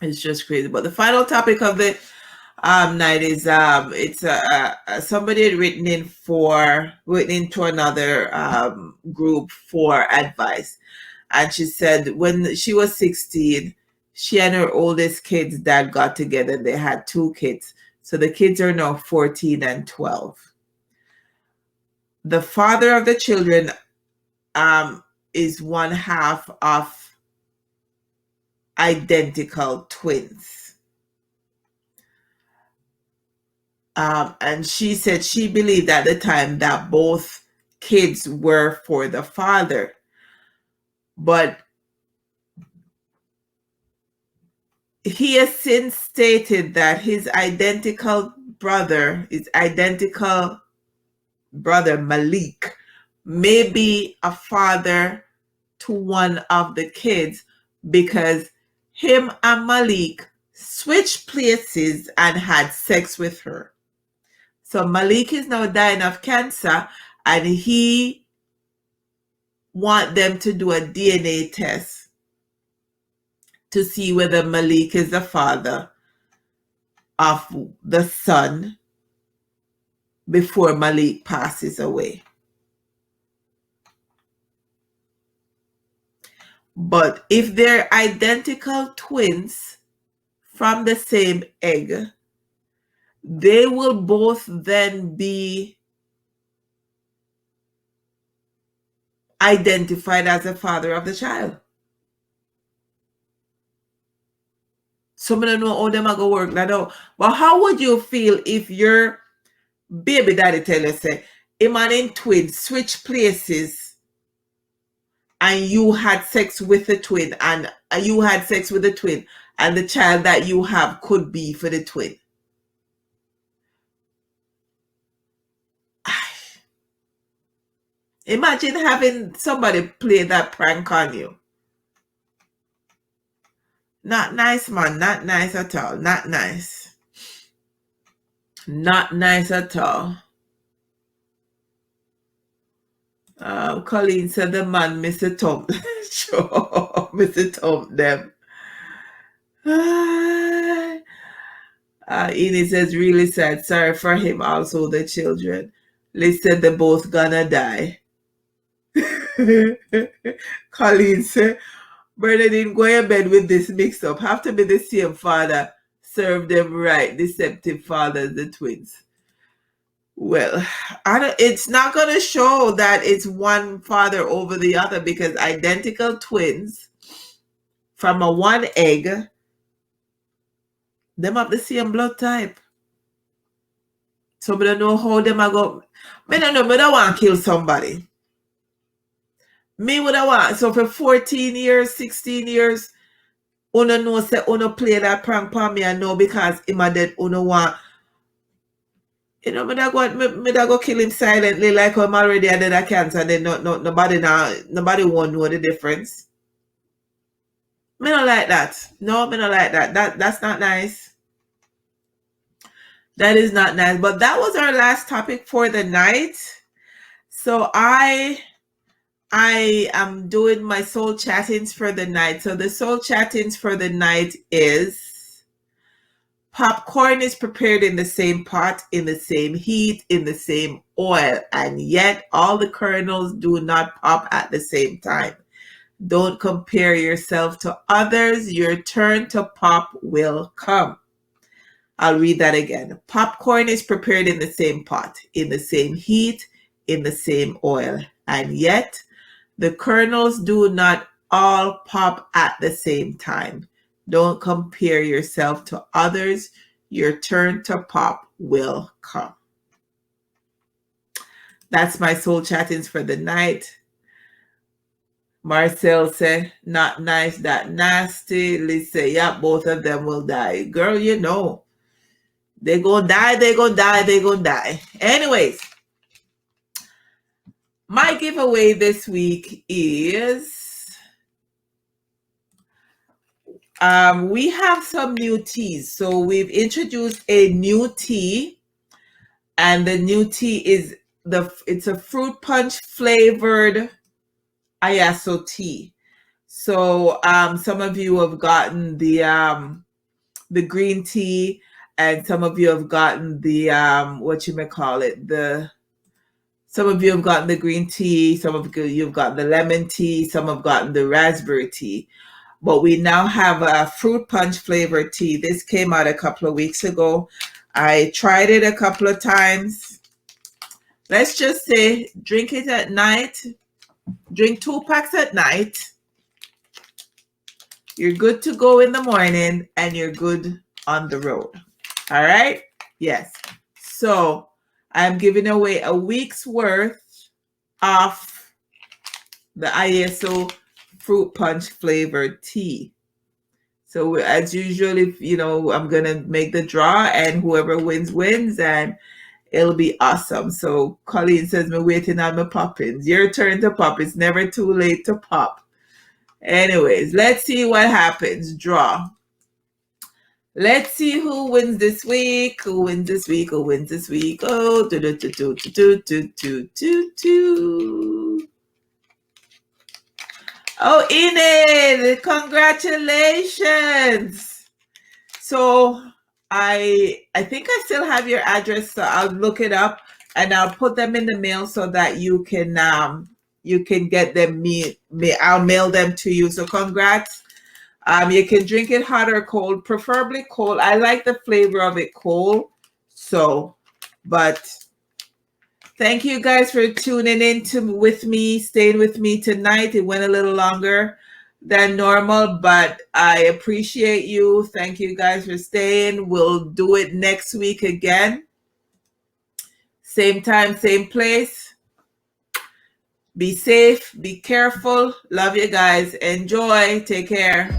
It's just crazy. But the final topic of the night is it's somebody had written into another group for advice, and she said when she was 16, she and her oldest kid's dad got together. They had 2 kids. So the kids are now 14 and 12. The father of the children is one half of identical twins. And she said she believed at the time that both kids were for the father. But he has since stated that his identical brother Malik may be a father to one of the kids because him and Malik switched places and had sex with her. So Malik is now dying of cancer, and he want them to do a DNA test to see whether Malik is the father of the son before Malik passes away. But if they're identical twins from the same egg, they will both then be identified as the father of the child. So I don't know how them are going to work that out. But how would you feel if your baby daddy tell you, say, him and him twin switch places and you had sex with the twin and the child that you have could be for the twin? Imagine having somebody play that prank on you. Not nice, man. Not nice at all. Not nice. Not nice at all. Colleen said the man, Mr. Tom. Sure, Mr. Tom, them. Ines says, really sad. Sorry for him, also the children. They said they're both gonna die. Colleen said, brother didn't go to bed with this mix up. Have to be the same father. Serve them right. Deceptive fathers, the twins. Well, it's not going to show that it's one father over the other because identical twins from a one egg, them have the same blood type. So I don't know how them are going. I don't know, I don't want to kill somebody. Me would have want. So for 14 years, 16 years, Uno know say Uno play that prank on me and know because him a dead Uno want. You know, me da go kill him silently like I'm already dead of cancer and then nobody won't know the difference. Me not like that. No, me not like that. That's not nice. That is not nice. But that was our last topic for the night. So I am doing my soul chattings for the night. So the soul chattings for the night is popcorn is prepared in the same pot, in the same heat, in the same oil, and yet all the kernels do not pop at the same time. Don't compare yourself to others. Your turn to pop will come. I'll read that again. Popcorn is prepared in the same pot, in the same heat, in the same oil, and yet the kernels do not all pop at the same time. Don't compare yourself to others. Your turn to pop will come. That's my soul chattings for the night. Marcel said, not nice, that nasty. Liz said, yeah, both of them will die. Girl, you know, they gonna die, they gonna die, they gonna die. Anyways, my giveaway this week is we have some new teas. So we've introduced a new tea, and the new tea is it's a fruit punch flavored Ayaso tea. So some of you have gotten the green tea, and some of you have gotten the some of you have gotten the green tea, some of you have gotten the lemon tea, some have gotten the raspberry tea. But we now have a fruit punch flavored tea. This came out a couple of weeks ago. I tried it a couple of times. Let's just say drink it at night. Drink 2 packs at night. You're good to go in the morning and you're good on the road. All right? Yes. So I'm giving away a week's worth of the ISO fruit punch flavored tea. So as usual, if you know, I'm gonna make the draw and whoever wins, and it'll be awesome. So Colleen says, "Me waiting on my poppins." Your turn to pop. It's never too late to pop. Anyways, let's see what happens. Draw. Let's see who wins this week. Who wins this week? Who wins this week? Oh, Oh, Enid, congratulations. So I think I still have your address, so I'll look it up and I'll put them in the mail so that you can get them. I'll mail them to you. So congrats. You can drink it hot or cold, preferably cold. I like the flavor of it cold. So, but thank you guys for tuning in with me, staying with me tonight. It went a little longer than normal, but I appreciate you. Thank you guys for staying. We'll do it next week again. Same time, same place. Be safe, be careful. Love you guys. Enjoy. Take care.